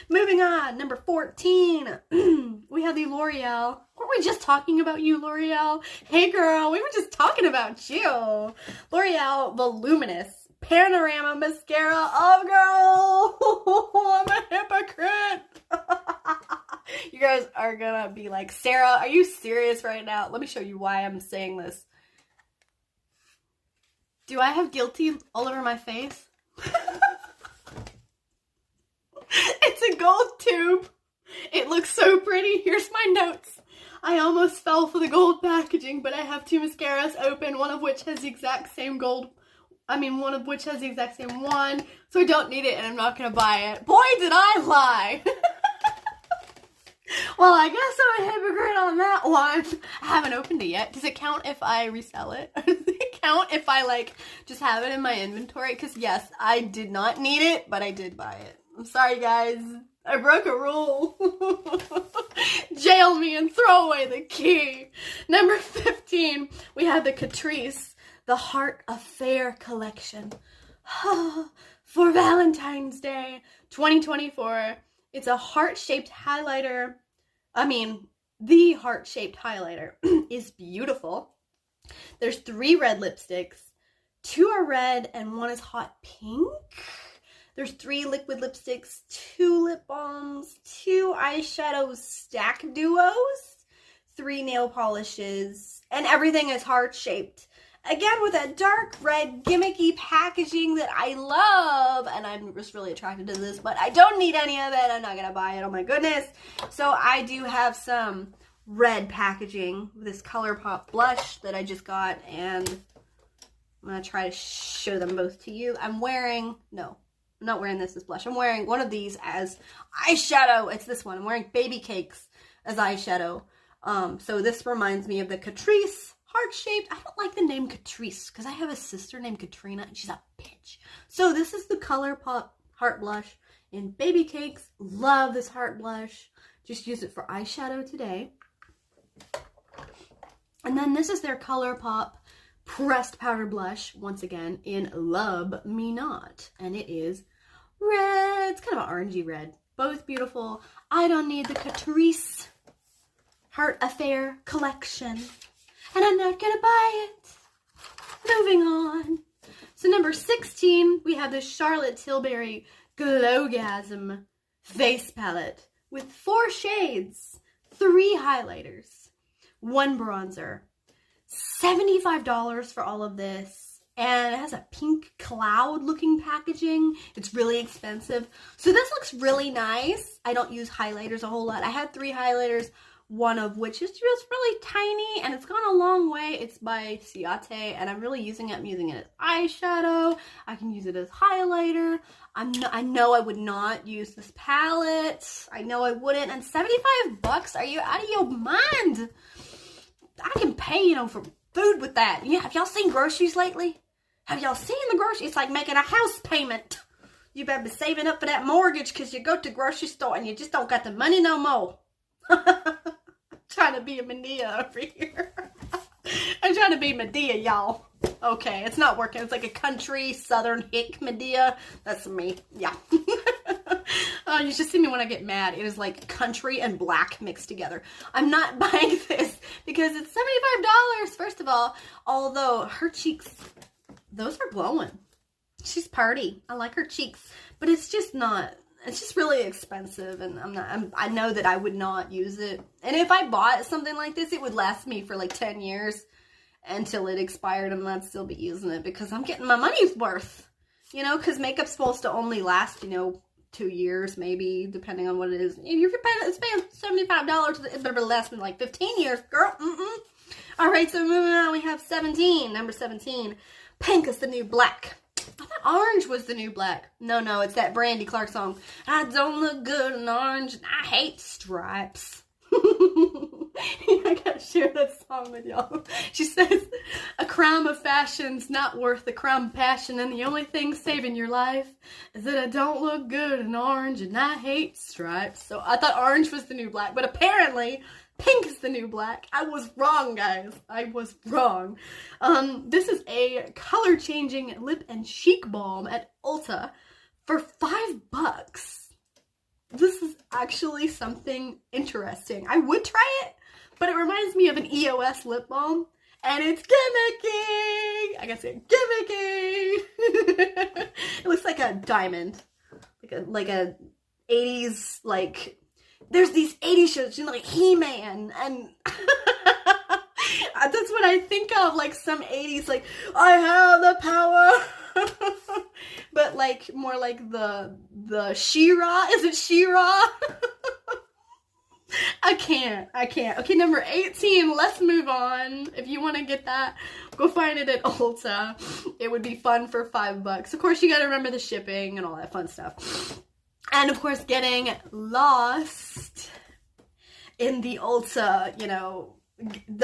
Moving on, number 14, we have the L'Oreal. Weren't we just talking about you, L'Oreal? Hey girl, we were just talking about you. L'Oreal Voluminous Panorama Mascara. Oh girl, I'm a hypocrite. You guys are gonna be like, Sarah, are you serious right now? Let me show you why I'm saying this. Do I have guilty all over my face? It's a gold tube. It looks so pretty. Here's my notes. I almost fell for the gold packaging, but I have 2 mascaras open, one of which has the exact same one, so I don't need it and I'm not gonna buy it. Boy, did I lie! Well, I guess I'm a hypocrite on that one. I haven't opened it yet. Does it count if I resell it? Does it count if I, like, just have it in my inventory? Because, yes, I did not need it, but I did buy it. I'm sorry, guys. I broke a rule. Jail me and throw away the key. Number 15, we have the Catrice, the Heart Affair collection. For Valentine's Day 2024. It's a heart-shaped highlighter. The heart-shaped highlighter is beautiful. There's 3 red lipsticks. 2 are red and 1 is hot pink. There's 3 liquid lipsticks, 2 lip balms, 2 eyeshadow stack duos, 3 nail polishes, and everything is heart-shaped. Again, with that dark red gimmicky packaging that I love, and I'm just really attracted to this, but I don't need any of it. I'm not gonna buy it, oh my goodness. So I do have some red packaging with this ColourPop blush that I just got, and I'm gonna try to show them both to you. I'm not wearing this as blush. I'm wearing one of these as eyeshadow. It's this one. I'm wearing Baby Cakes as eyeshadow. So this reminds me of the Catrice heart-shaped. I don't like the name Catrice because I have a sister named Katrina and she's a bitch. So this is the ColourPop heart blush in Baby Cakes. Love this heart blush. Just use it for eyeshadow today. And then this is their ColourPop pressed powder blush, once again, in Love Me Not. And it is red. It's kind of an orangey red. Both beautiful. I don't need the Catrice Heart Affair collection. And I'm not gonna buy it. Moving on. So number 16, we have the Charlotte Tilbury Glowgasm Face Palette with 4 shades, 3 highlighters, 1 bronzer. $75 for all of this. And it has a pink cloud looking packaging. It's really expensive. So this looks really nice. I don't use highlighters a whole lot. I had 3 highlighters, one of which is just really tiny and it's gone a long way. It's by Ciate and I'm really using it. I'm using it as eyeshadow. I can use it as highlighter. I know I would not use this palette. I know I wouldn't. And $75? Are you out of your mind? I can pay, for food with that. Yeah, have y'all seen groceries lately? Have y'all seen the groceries? It's like making a house payment. You better be saving up for that mortgage because you go to the grocery store and you just don't got the money no more. Trying to be a Medea over here. I'm trying to be Medea, y'all. Okay, it's not working. It's like a country southern hick Medea. That's me. Yeah. You should see me when I get mad. It is like country and black mixed together. I'm not buying this because it's $75, first of all. Although her cheeks those are glowing. She's party. I like her cheeks, but it's just not, it's just really expensive, and I know that I would not use it. And if I bought something like this, it would last me for like 10 years until it expired, and I'd still be using it because I'm getting my money's worth, you know, because makeup's supposed to only last, you know, 2 years, maybe, depending on what it is. If you're paying $75, it better last me like 15 years, girl. All right, so moving on, we have 17, number 17. Pink is the new black. I thought orange was the new black. No, it's that Brandy Clark song. I don't look good in orange, and I hate stripes. I gotta share that song with y'all. She says, a crime of fashion's not worth the crime of passion, and the only thing saving your life is that I don't look good in orange, and I hate stripes. So I thought orange was the new black, but apparently pink is the new black. I was wrong, guys. I was wrong. This is a color-changing lip and cheek balm at Ulta for $5. This is actually something interesting. I would try it, but it reminds me of an EOS lip balm, and it's gimmicky. I gotta say, gimmicky. It looks like a diamond, like a 80s, like, there's these 80s shows, you know, like He-Man, and that's what I think of, like some 80s, like, I have the power. But like, more like the She-Ra. Is it She-Ra? I can't. Okay, number 18, let's move on. If you want to get that, go find it at Ulta. It would be fun for $5. Of course, you got to remember the shipping and all that fun stuff. And of course, getting lost in the Ulta, you know,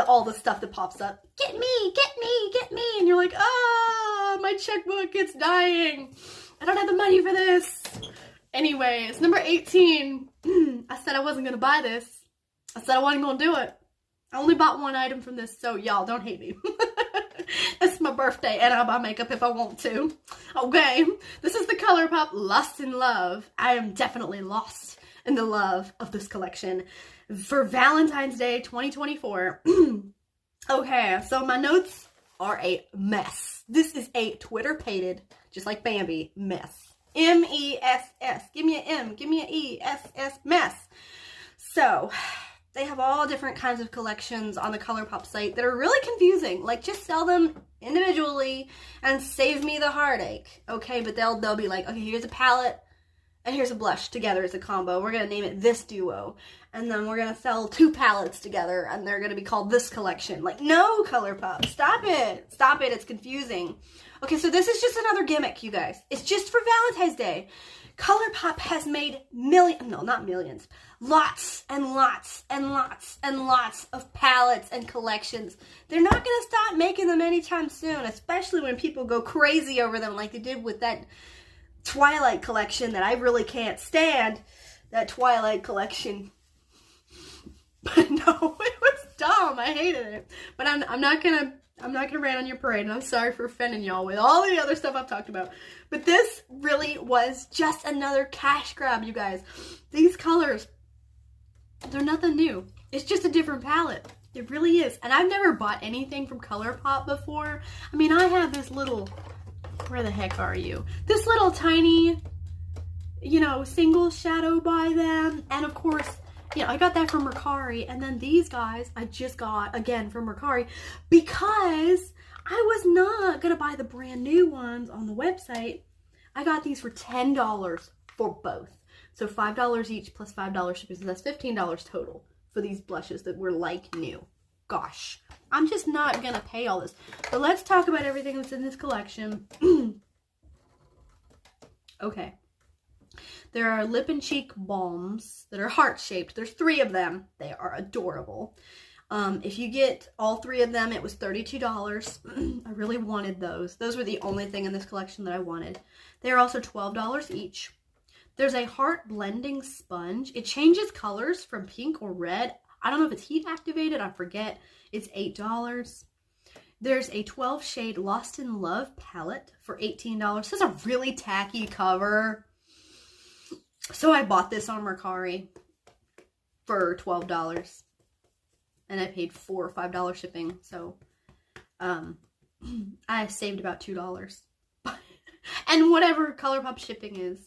all the stuff that pops up. Get me, get me, get me. And you're like, ah, my checkbook, it's dying. I don't have the money for this. Anyways, number 18. I said I wasn't going to buy this. I said I wasn't going to do it. I only bought one item from this, so y'all don't hate me. It's my birthday, and I'll buy makeup if I want to. Okay, this is the ColourPop Lost in Love. I am definitely lost in the love of this collection for Valentine's Day 2024. Okay, so my notes are a mess. This is a Twitter-pated, just like Bambi, mess. M-E-S-S. Give me an M. Give me an E-S-S. Mess. So, they have all different kinds of collections on the ColourPop site that are really confusing. Like, just sell them individually and save me the heartache. Okay, but they'll be like, okay, here's a palette and here's a blush together as a combo. We're going to name it this duo. And then we're going to sell 2 palettes together and they're going to be called this collection. Like, no, ColourPop. Stop it. Stop it. It's confusing. Okay, so this is just another gimmick, you guys. It's just for Valentine's Day. ColourPop has made lots and lots and lots and lots of palettes and collections. They're not going to stop making them anytime soon, especially when people go crazy over them like they did with that Twilight collection that I really can't stand. That Twilight collection. But no, it was dumb. I hated it. But I'm not gonna rain on your parade, and I'm sorry for offending y'all with all the other stuff I've talked about. But this really was just another cash grab, you guys. These colors, they're nothing new. It's just a different palette. It really is. And I've never bought anything from ColourPop before. I mean, I have this little, where the heck are you? This little tiny, you know, single shadow by them. And of course, you know, I got that from Mercari. And then these guys I just got, again, from Mercari. Because I was not going to buy the brand new ones on the website. I got these for $10 for both. So $5 each plus $5 shipping. So that's $15 total for these blushes that were like new. Gosh, I'm just not going to pay all this. But let's talk about everything that's in this collection. Okay. There are lip and cheek balms that are heart-shaped. There's 3 of them. They are adorable. If you get all 3 of them, it was $32. I really wanted those. Those were the only thing in this collection that I wanted. They are also $12 each. There's a heart blending sponge. It changes colors from pink or red. I don't know if it's heat activated. I forget. It's $8. There's a 12 shade Lost in Love palette for $18. This is a really tacky cover. So I bought this on Mercari for $12. And I paid $4 or $5 shipping. So, I saved about $2. And whatever ColourPop shipping is.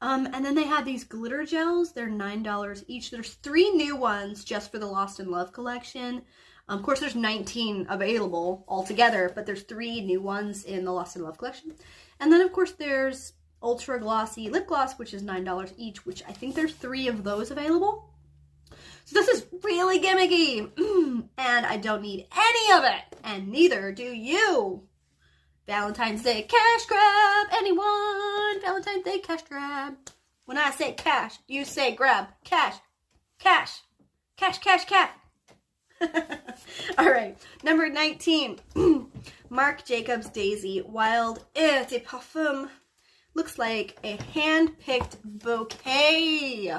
And then they have these glitter gels. They're $9 each. There's 3 new ones just for the Lost in Love collection. Of course, there's 19 available altogether, but there's 3 new ones in the Lost in Love collection. And then, of course, there's Ultra Glossy Lip Gloss, which is $9 each, which I think there's 3 of those available. So this is really gimmicky, and I don't need any of it, and neither do you. Valentine's Day cash grab, anyone? Valentine's Day cash grab. When I say cash, you say grab. Cash, cash, cash, cash, cash. All right, number 19, Marc Jacobs Daisy Wild Eau de Parfum. Looks like a hand-picked bouquet.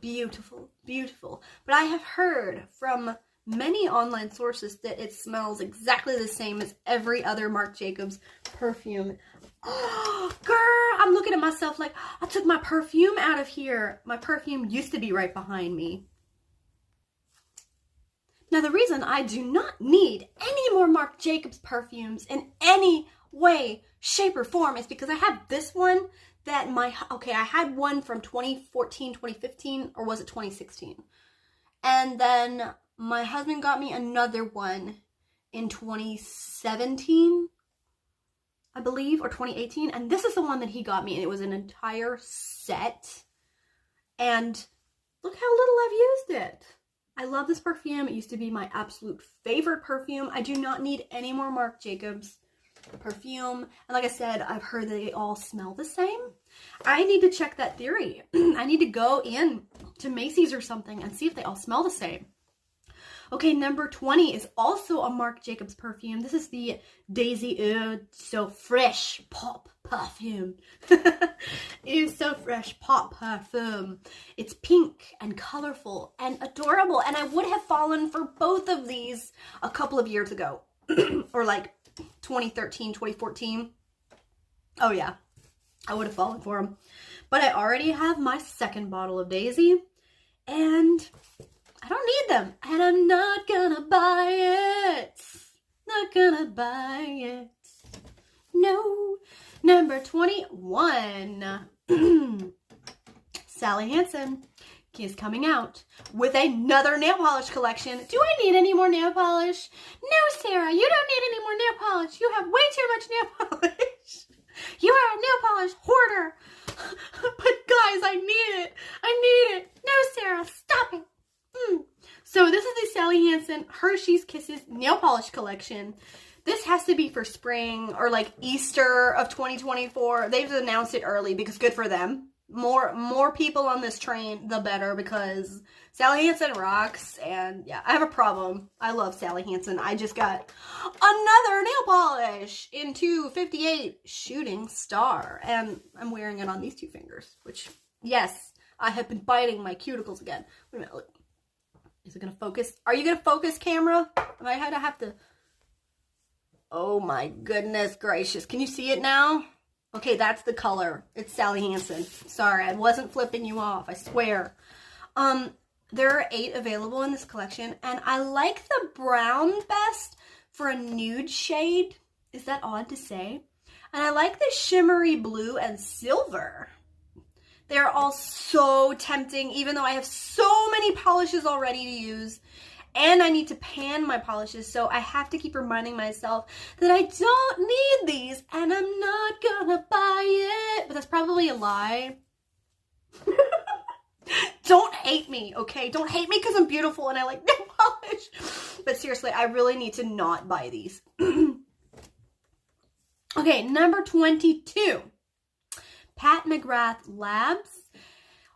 Beautiful, beautiful. But I have heard from many online sources that it smells exactly the same as every other Marc Jacobs perfume. Oh, girl, I'm looking at myself like, I took my perfume out of here. My perfume used to be right behind me. Now, the reason I do not need any more Marc Jacobs perfumes in any way, shape, or form is because I have this one that I had one from 2014, 2015, or was it 2016? And then my husband got me another one in 2017, I believe, or 2018. And this is the one that he got me, and it was an entire set. And look how little I've used it. I love this perfume. It used to be my absolute favorite perfume. I do not need any more Marc Jacobs perfume. And like I said, I've heard that they all smell the same. I need to check that theory. I need to go in to Macy's or something and see if they all smell the same. Okay, number 20 is also a Marc Jacobs perfume. This is the Daisy Eau So Fresh Pop Perfume. Eau So Fresh Pop Perfume. It's pink and colorful and adorable. And I would have fallen for both of these a couple of years ago. Or like 2013, 2014. Oh yeah, I would have fallen for them. But I already have my second bottle of Daisy. And I don't need them, and I'm not gonna buy it. Not gonna buy it. No. Number 21. Sally Hansen is coming out with another nail polish collection. Do I need any more nail polish? No, Sarah, you don't need any more nail polish. You have way too much nail polish. You are a nail polish hoarder. But guys, I need it. I need it. No, Sarah, stop it. So this is the Sally Hansen Hershey's Kisses nail polish collection. This has to be for spring or like Easter of 2024. They've announced it early because good for them. More people on this train, the better, because Sally Hansen rocks. And yeah, I have a problem. I love Sally Hansen. I just got another nail polish in 258 Shooting Star. And I'm wearing it on these 2 fingers, which, yes, I have been biting my cuticles again. Wait a minute, look. Is it going to focus? Are you going to focus, camera? I have to... Oh my goodness gracious. Can you see it now? Okay, that's the color. It's Sally Hansen. Sorry, I wasn't flipping you off, I swear. There are 8 available in this collection, and I like the brown best for a nude shade. Is that odd to say? And I like the shimmery blue and silver. They're all so tempting, even though I have so many polishes already to use. And I need to pan my polishes, so I have to keep reminding myself that I don't need these, and I'm not gonna buy it. But that's probably a lie. Don't hate me, okay? Don't hate me because I'm beautiful and I like nail polish. But seriously, I really need to not buy these. Okay, number 22. Pat McGrath Labs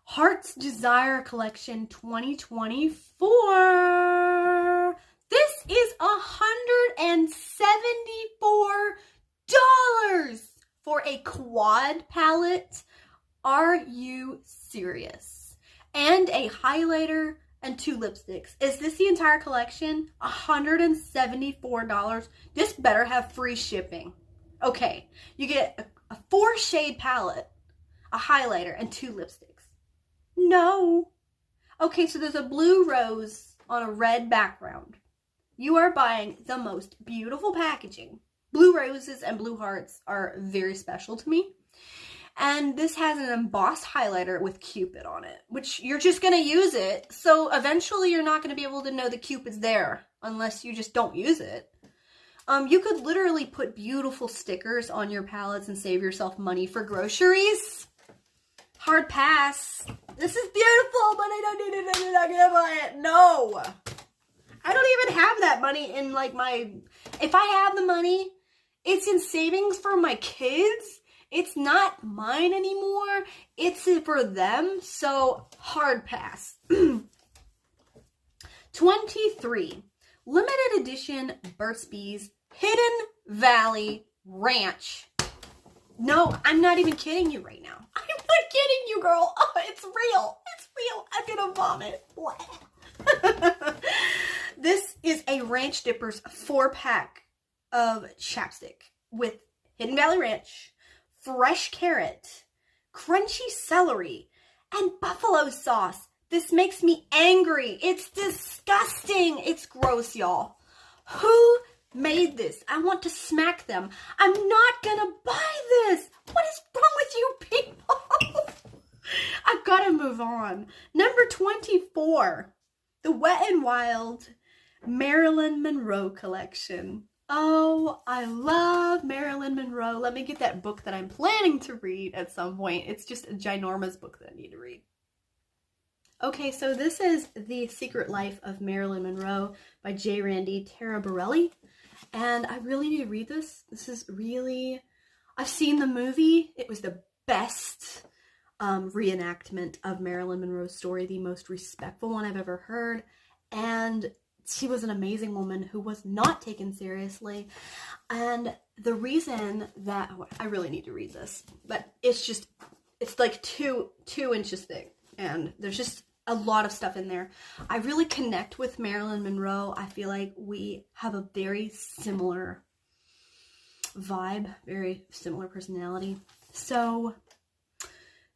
Heart's Desire Collection 2024. This is $174 for a quad palette. Are you serious? And a highlighter and 2 lipsticks. Is this the entire collection? $174. This better have free shipping. Okay, you get a 4-shade palette, a highlighter, and 2 lipsticks. No. Okay, so there's a blue rose on a red background. You are buying the most beautiful packaging. Blue roses and blue hearts are very special to me. And this has an embossed highlighter with Cupid on it, which you're just going to use it. So eventually you're not going to be able to know the Cupid's there unless you just don't use it. You could literally put beautiful stickers on your palettes and save yourself money for groceries. Hard pass. This is beautiful, but I don't need it. I'm not going to buy it. No. I don't even have that money in like my... If I have the money, it's in savings for my kids. It's not mine anymore. It's for them. So, hard pass. 23. Limited edition Burt's Bees Hidden Valley Ranch. No, I'm not even kidding you right now. I'm not kidding you, girl. Oh, it's real. It's real. I'm gonna vomit. This is a Ranch Dippers 4-pack of chapstick with Hidden Valley Ranch, fresh carrot, crunchy celery, and buffalo sauce. This makes me angry. It's disgusting. It's gross, y'all. Who made this? I want to smack them. I'm not gonna buy this. What is wrong with you people? I've got to move on. Number 24, the Wet n Wild Marilyn Monroe collection. Oh, I love Marilyn Monroe. Let me get that book that I'm planning to read at some point. It's just a ginormous book that I need to read. Okay, so this is The Secret Life of Marilyn Monroe by J. Randy Taraborelli. And I really need to read this. This is really... I've seen the movie. It was the best reenactment of Marilyn Monroe's story. The most respectful one I've ever heard. And she was an amazing woman who was not taken seriously. And the reason that... I really need to read this. But it's just... It's like two inches thick. And there's just a lot of stuff in there. I really connect with Marilyn Monroe. I feel like we have a very similar vibe, very similar personality. So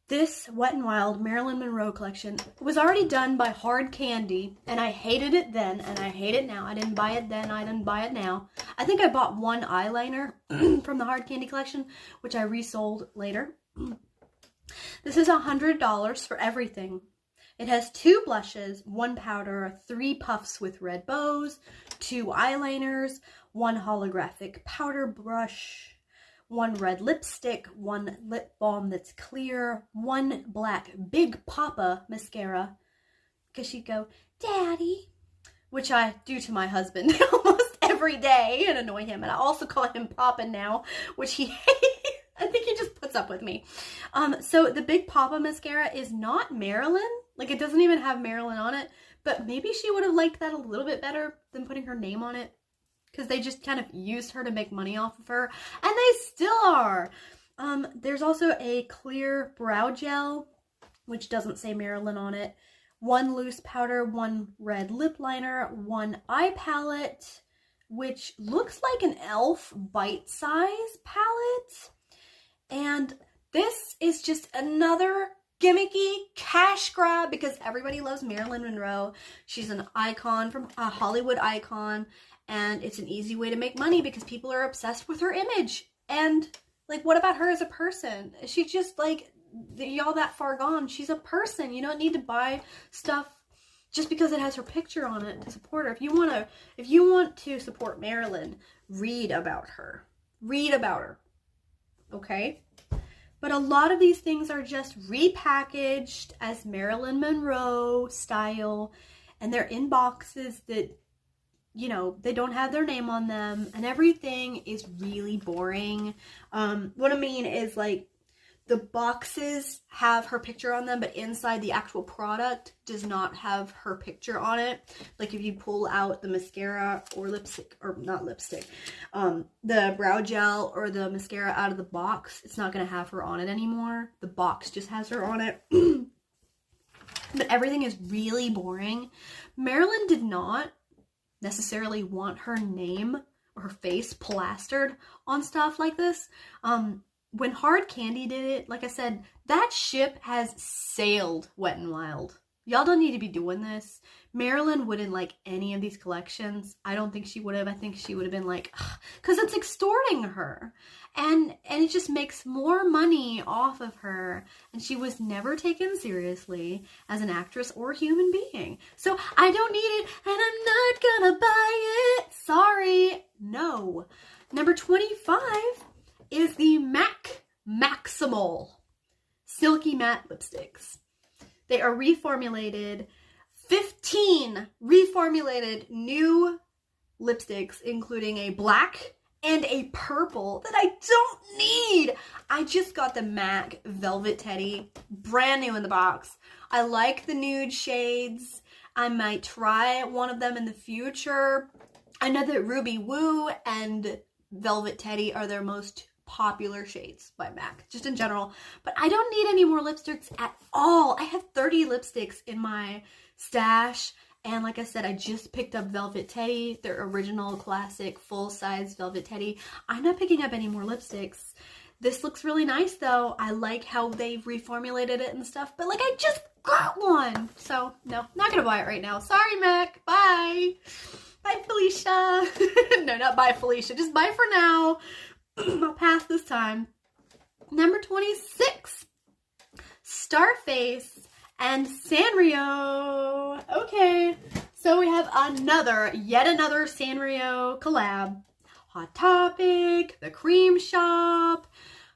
this Wet n Wild Marilyn Monroe collection was already done by Hard Candy, and I hated it then, and I hate it now. I didn't buy it then, I didn't buy it now. I think I bought one eyeliner from the Hard Candy collection, which I resold later. This is $100 for everything. It has 2 blushes, 1 powder, 3 puffs with red bows, 2 eyeliners, 1 holographic powder brush, 1 red lipstick, 1 lip balm that's clear, 1 black Big Papa mascara, because she'd go, Daddy, which I do to my husband almost every day and annoy him. And I also call him Papa now, which he hates. I think he just puts up with me. So the Big Papa mascara is not Marilyn. Like, it doesn't even have Marilyn on it. But maybe she would have liked that a little bit better than putting her name on it. Because they just kind of used her to make money off of her. And they still are. There's also a clear brow gel, which doesn't say Marilyn on it. 1 loose powder, 1 red lip liner, 1 eye palette, which looks like an e.l.f. bite-size palette. And this is just another gimmicky cash grab because everybody loves Marilyn Monroe. She's an icon, from a Hollywood icon, and it's an easy way to make money because people are obsessed with her image. And, like, what about her as a person? Is she just, like, y'all that far gone? She's a person. You don't need to buy stuff just because it has her picture on it to support her. If you want to support Marilyn, read about her. Read about her. Okay? But a lot of these things are just repackaged as Marilyn Monroe style, and they're in boxes that, you know, they don't have their name on them, and everything is really boring. What I mean is, like, the boxes have her picture on them, but inside the actual product does not have her picture on it. Like, if you pull out the mascara or lipstick, or not lipstick, the brow gel or the mascara out of the box, it's not going to have her on it anymore. The box just has her on it. But everything is really boring. Marilyn did not necessarily want her name or her face plastered on stuff like this. When Hard Candy did it, like I said, that ship has sailed Wet n Wild. Y'all don't need to be doing this. Marilyn wouldn't like any of these collections. I don't think she would have. I think she would have been like, because it's extorting her. And it just makes more money off of her. And she was never taken seriously as an actress or human being. So I don't need it, and I'm not gonna buy it. Sorry. No. Number 25 is the MAC Maximal Silky Matte Lipsticks. They are reformulated, 15 reformulated new lipsticks, including a black and a purple that I don't need. I just got the MAC Velvet Teddy, brand new in the box. I like the nude shades. I might try one of them in the future. I know that Ruby Woo and Velvet Teddy are their most popular shades by MAC, just in general, but I don't need any more lipsticks at all. I have 30 lipsticks in my stash, and like I said, I just picked up Velvet Teddy, their original classic full-size Velvet Teddy. I'm not picking up any more lipsticks. This looks really nice though. I like how they've reformulated it and stuff, but like I just got one, so no, not gonna buy it right now. Sorry, MAC. Bye. Bye, Felicia. No, not bye, Felicia. Just bye for now. I'll pass this time. Number 26, Starface and Sanrio. Okay, so we have yet another Sanrio collab. Hot Topic, The Cream Shop.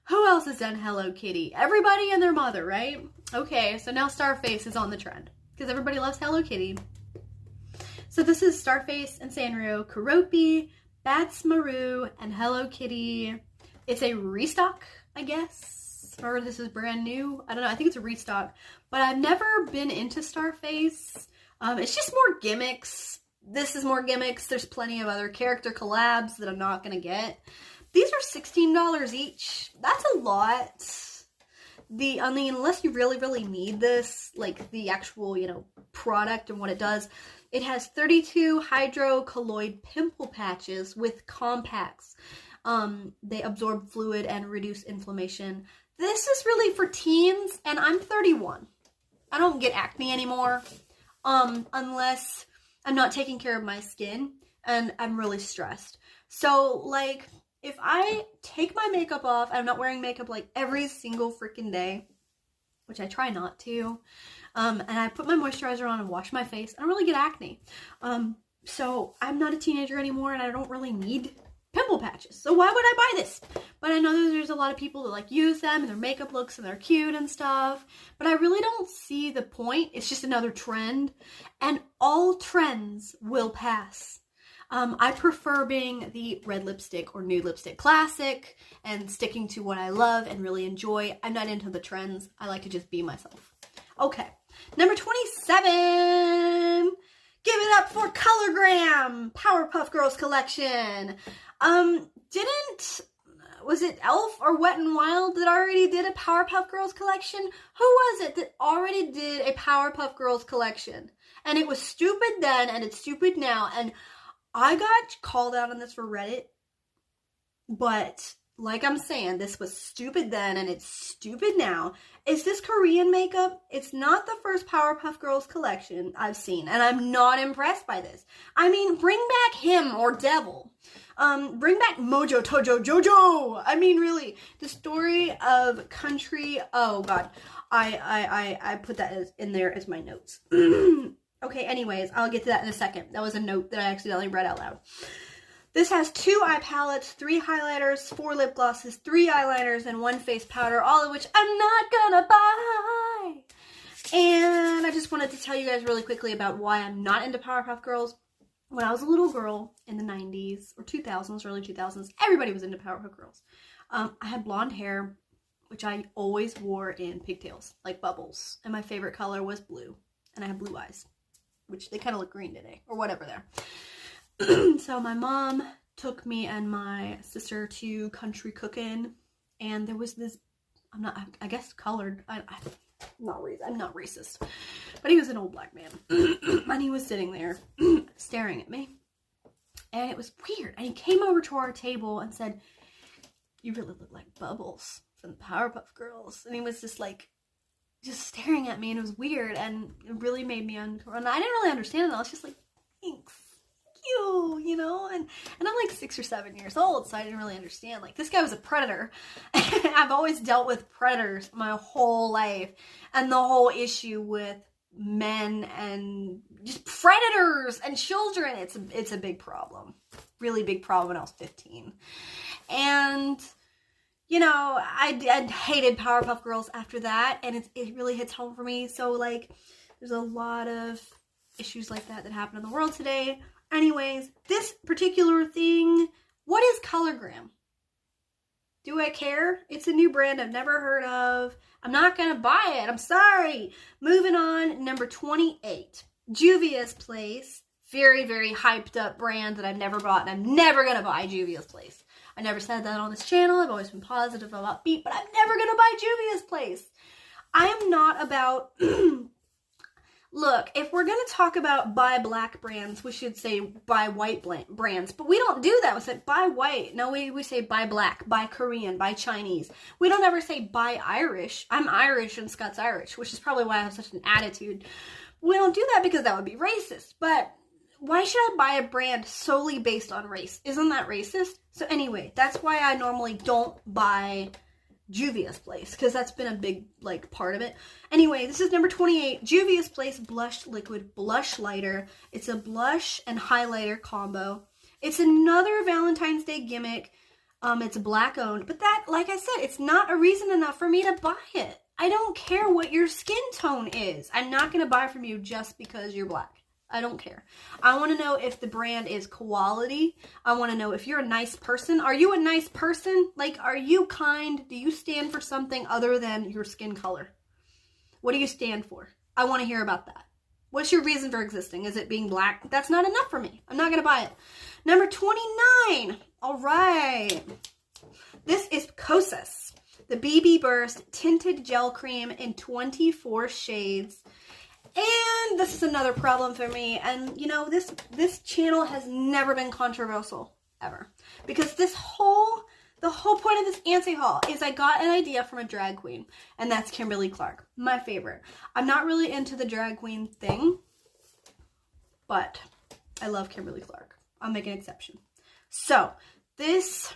Who else has done Hello Kitty? Everybody and their mother, right? Okay, so now Starface is on the trend because everybody loves Hello Kitty. So this is Starface and Sanrio, Karopi, Bats Maru, and Hello Kitty. It's a restock, I guess, or this is brand new. I don't know. I think it's a restock, but I've never been into Starface. It's just more gimmicks. This is more gimmicks. There's plenty of other character collabs that I'm not gonna get. These are $16 each. That's a lot. Unless you really need this, like the actual, product and what it does. It has 32 hydrocolloid pimple patches with compacts. They absorb fluid and reduce inflammation. This is really for teens, and I'm 31. I don't get acne anymore, unless I'm not taking care of my skin and I'm really stressed. So, like, if I take my makeup off, I'm not wearing makeup like every single freaking day, which I try not to, and I put my moisturizer on and wash my face, I don't really get acne. So I'm not a teenager anymore, and I don't really need pimple patches. So why would I buy this? But I know that there's a lot of people that like use them and their makeup looks and they're cute and stuff, but I really don't see the point. It's just another trend, and all trends will pass. I prefer being the red lipstick or nude lipstick classic and sticking to what I love and really enjoy. I'm not into the trends. I like to just be myself. Okay, number 27. Give it up for Colorgram Powerpuff Girls collection. Was it Elf or Wet n Wild that already did a Powerpuff Girls collection? Who was it that already did a Powerpuff Girls collection? And it was stupid then, and it's stupid now, and I got called out on this for Reddit, but like I'm saying, this was stupid then and it's stupid now. Is this Korean makeup? It's not the first Powerpuff Girls collection I've seen, and I'm not impressed by this. I mean, bring back him or Devil. Bring back Mojo Tojo Jojo. I mean, really, the story of country. Oh God, I put that in there as my notes. Okay, anyways, I'll get to that in a second. That was a note that I accidentally read out loud. This has 2 eye palettes, 3 highlighters, 4 lip glosses, 3 eyeliners, and 1 face powder, all of which I'm not gonna buy. And I just wanted to tell you guys really quickly about why I'm not into Powerpuff Girls. When I was a little girl in the 90s, or 2000s, early 2000s, everybody was into Powerpuff Girls. I had blonde hair, which I always wore in pigtails, like bubbles. And my favorite color was blue. And I had blue eyes, which they kind of look green today, or whatever they're. So my mom took me and my sister to country cooking, and there was this, I guess colored, I'm not racist, but he was an old black man, and he was sitting there staring at me, and it was weird, and he came over to our table and said, "You really look like Bubbles from the Powerpuff Girls," and he was just like, just staring at me, and it was weird, and it really made me uncomfortable. And I didn't really understand it. I was just like, thanks. You know, and I'm like 6 or 7 years old, so I didn't really understand. Like, this guy was a predator. I've always dealt with predators my whole life, and the whole issue with men and just predators and children, it's a big problem, really big problem when I was 15. And you know, I hated Powerpuff Girls after that, and it really hits home for me. So like, there's a lot of issues like that happen in the world today. Anyways, this particular thing, what is Colorgram? Do I care? It's a new brand I've never heard of. I'm not going to buy it. I'm sorry. Moving on, number 28. Juvia's Place. Very, very hyped up brand that I've never bought, and I'm never going to buy Juvia's Place. I never said that on this channel. I've always been positive about upbeat, but I'm never going to buy Juvia's Place. I am not about... Look, if we're going to talk about buy black brands, we should say buy white brands. But we don't do that. We say buy white. No, we say buy black, buy Korean, buy Chinese. We don't ever say buy Irish. I'm Irish and Scots Irish, which is probably why I have such an attitude. We don't do that because that would be racist. But why should I buy a brand solely based on race? Isn't that racist? So anyway, that's why I normally don't buy Juvia's Place, because that's been a big, like, part of it. Anyway, this is number 28, Juvia's Place Blush Liquid Blush Lighter. It's a blush and highlighter combo. It's another Valentine's Day gimmick. It's black owned, but that, like I said, it's not a reason enough for me to buy it. I don't care what your skin tone is. I'm not going to buy from you just because you're black. I don't care. I want to know if the brand is quality. I want to know if you're a nice person. Are you a nice person? Like, are you kind? Do you stand for something other than your skin color? What do you stand for? I want to hear about that. What's your reason for existing? Is it being black? That's not enough for me. I'm not going to buy it. Number 29. All right. This is Kosas. The BB Burst Tinted Gel Cream in 24 shades. And this is another problem for me. And, you know, this channel has never been controversial, ever. Because the whole point of this anti-haul is I got an idea from a drag queen. And that's Kimberly Clark, my favorite. I'm not really into the drag queen thing, but I love Kimberly Clark. I'll make an exception. So, this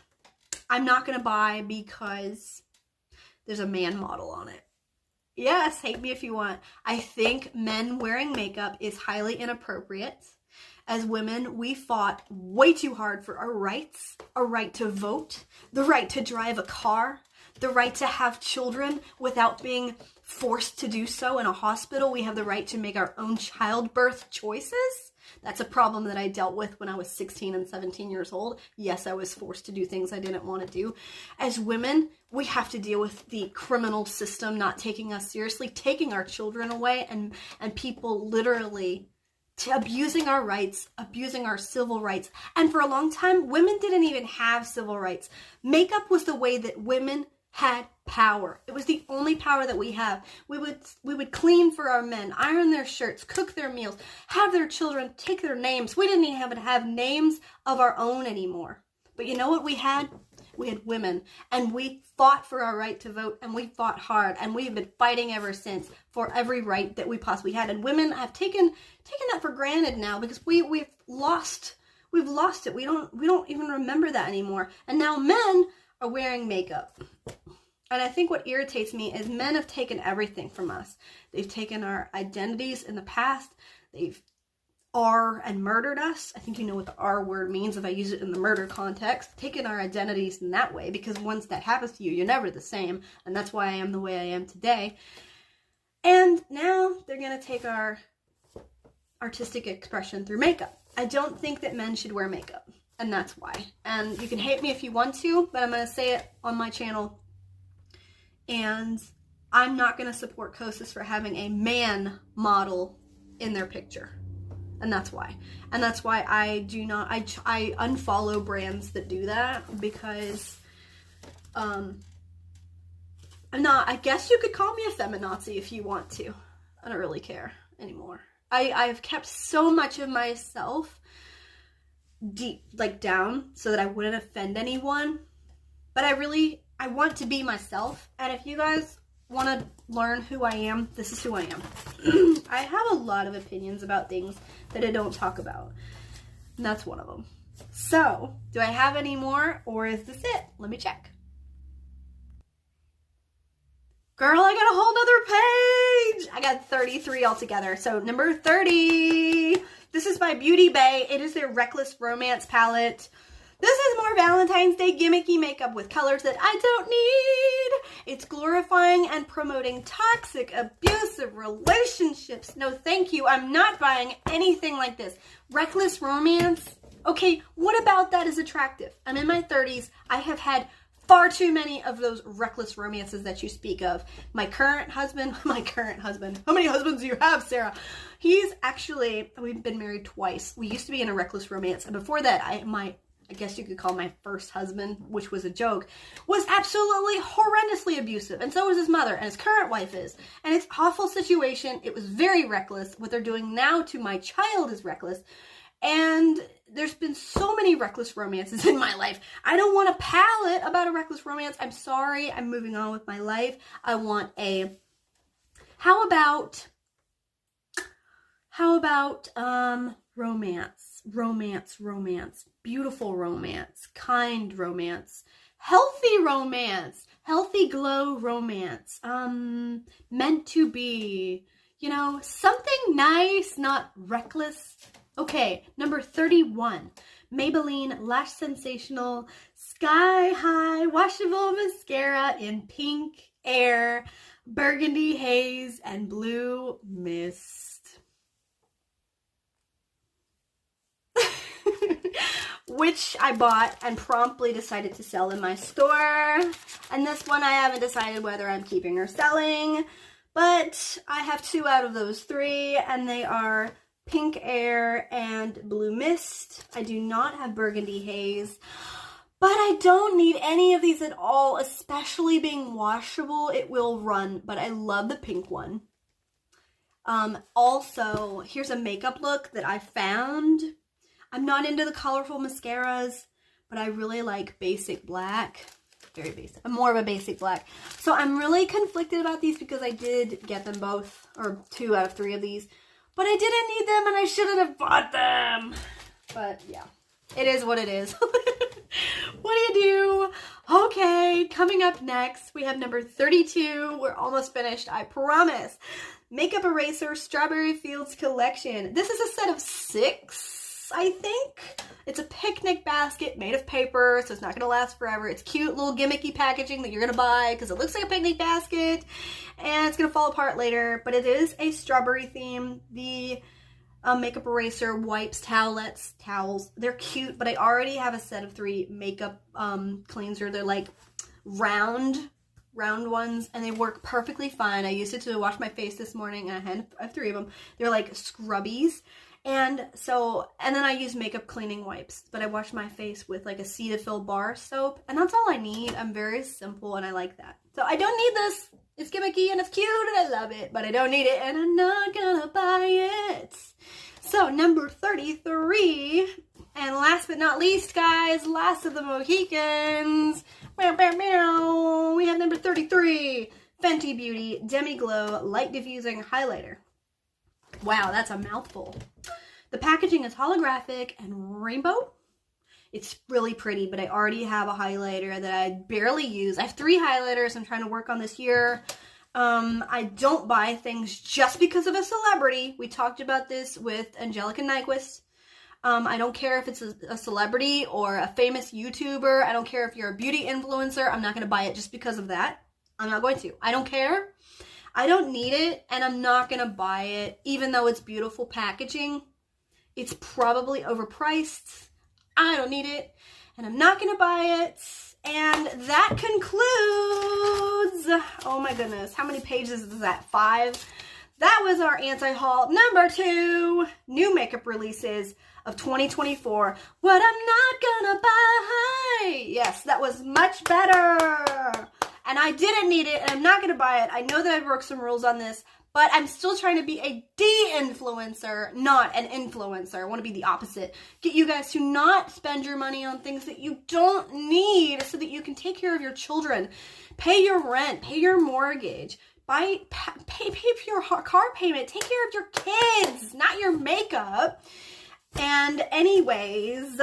I'm not going to buy because there's a man model on it. Yes, hate me if you want. I think men wearing makeup is highly inappropriate. As women, we fought way too hard for our rights, a right to vote, the right to drive a car, the right to have children without being forced to do so in a hospital. We have the right to make our own childbirth choices. That's a problem that I dealt with when I was 16 and 17 years old. Yes, I was forced to do things I didn't want to do. As women, we have to deal with the criminal system not taking us seriously, taking our children away, and people literally abusing our rights, abusing our civil rights. And for a long time, women didn't even have civil rights. Makeup was the way that women had power. It was the only power that we have. We would clean for our men, iron their shirts, cook their meals, have their children, take their names. We didn't even have names of our own anymore. But you know what we had? We had women, and we fought for our right to vote, and we fought hard, and we've been fighting ever since for every right that we possibly had. And women have taken that for granted now because we've lost it. We don't even remember that anymore. And now men are wearing makeup. And I think what irritates me is men have taken everything from us. They've taken our identities in the past. They've and murdered us. I think you know what the R word means if I use it in the murder context. Taken our identities in that way, because once that happens to you, you're never the same. And that's why I am the way I am today. And now they're going to take our artistic expression through makeup. I don't think that men should wear makeup. And that's why. And you can hate me if you want to, but I'm going to say it on my channel. And I'm not going to support Kosas for having a man model in their picture. And that's why. And that's why I unfollow brands that do that, because I guess you could call me a feminazi if you want to. I don't really care anymore. I've kept so much of myself deep, like, down so that I wouldn't offend anyone. But I want to be myself. And if you guys want to learn who I am, this is who I am. I have a lot of opinions about things that I don't talk about. And that's one of them. So, do I have any more, or is this it? Let me check. Girl, I got a whole nother page. I got 33 altogether. So, number 30. This is by Buyyyyy. It is their Reckless Romance palette. This is more Valentine's Day gimmicky makeup with colors that I don't need. It's glorifying and promoting toxic, abusive relationships. No, thank you. I'm not buying anything like this. Reckless romance? Okay, what about that is attractive? I'm in my 30s. I have had far too many of those reckless romances that you speak of. My current husband, how many husbands do you have, Sarah? He's actually, we've been married twice. We used to be in a reckless romance. And before that, I guess you could call my first husband, which was a joke, was absolutely horrendously abusive. And so was his mother, and his current wife is. And it's an awful situation. It was very reckless. What they're doing now to my child is reckless. And there's been so many reckless romances in my life. I don't want a palette about a reckless romance. I'm sorry. I'm moving on with my life. I want a, how about romance, beautiful romance, kind romance, healthy glow romance, meant to be, you know, something nice, not reckless. Okay, number 31, Maybelline Lash Sensational Sky High Washable Mascara in Pink Air, Burgundy Haze, and Blue Mist. Which I bought and promptly decided to sell in my store. And this one I haven't decided whether I'm keeping or selling. But I have 2 out of those 3, and they are Pink Air and Blue Mist. I do not have Burgundy Haze, but I don't need any of these at all, especially being washable. It will run, but I love the pink one. Also, here's a makeup look that I found. I'm not into the colorful mascaras, but I really like basic black. Very basic. I'm more of a basic black. So I'm really conflicted about these because I did get them both, or 2 out of 3 of these. But I didn't need them and I shouldn't have bought them. But yeah, it is what it is. What do you do? Okay, coming up next, we have number 32. We're almost finished, I promise. Makeup Eraser Strawberry Fields Collection. This is a set of 6. I think. It's a picnic basket made of paper, so it's not going to last forever. It's cute little gimmicky packaging that you're going to buy because it looks like a picnic basket and it's going to fall apart later, but it is a strawberry theme. The makeup eraser wipes, towels, they're cute, but I already have a set of 3 makeup cleanser. They're like round ones, and they work perfectly fine. I used it to wash my face this morning, and I have 3 of them. They're like scrubbies. And then I use makeup cleaning wipes, but I wash my face with like a Cetaphil bar soap, and that's all I need. I'm very simple, and I like that. So I don't need this. It's gimmicky, and it's cute, and I love it, but I don't need it, and I'm not gonna buy it. So number 33, and last but not least, guys, last of the Mohicans. We have number 33, Fenty Beauty Demi Glow Light Diffusing Highlighter. Wow, that's a mouthful. The packaging is holographic and rainbow. It's really pretty, but I already have a highlighter that I barely use. I have 3 highlighters I'm trying to work on this year. I don't buy things just because of a celebrity. We talked about this with Angelica Nyquist. I don't care if it's a celebrity or a famous YouTuber. I don't care if you're a beauty influencer. I'm not going to buy it just because of that. I'm not going to. I don't care. I don't need it, and I'm not going to buy it, even though it's beautiful packaging. It's probably overpriced. I don't need it, and I'm not going to buy it. And that concludes, oh my goodness, how many pages is that? 5? That was our anti-haul. Number 2, new makeup releases of 2024. What I'm not gonna buy. Yes, that was much better. And I didn't need it, and I'm not going to buy it. I know that I've broke some rules on this, but I'm still trying to be a de-influencer, not an influencer. I want to be the opposite. Get you guys to not spend your money on things that you don't need so that you can take care of your children, pay your rent, pay your mortgage, pay for your car payment, take care of your kids, not your makeup. And anyways,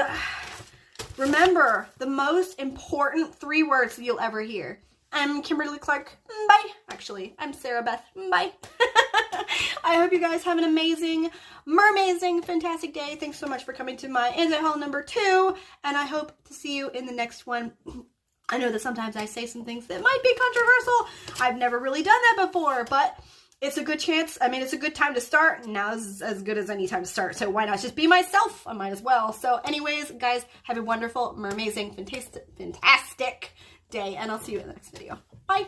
remember the most important 3 words that you'll ever hear. I'm Kimberly Clark. Bye. Actually, I'm Sarah Beth. Bye. I hope you guys have an amazing, mer-mazing, fantastic day. Thanks so much for coming to my anti-haul number 2, and I hope to see you in the next one. I know that sometimes I say some things that might be controversial. I've never really done that before, but it's a good chance. I mean, it's a good time to start. Now is as good as any time to start, so why not just be myself? I might as well. So anyways, guys, have a wonderful, mer-mazing, fantastic day, and I'll see you in the next video. Bye.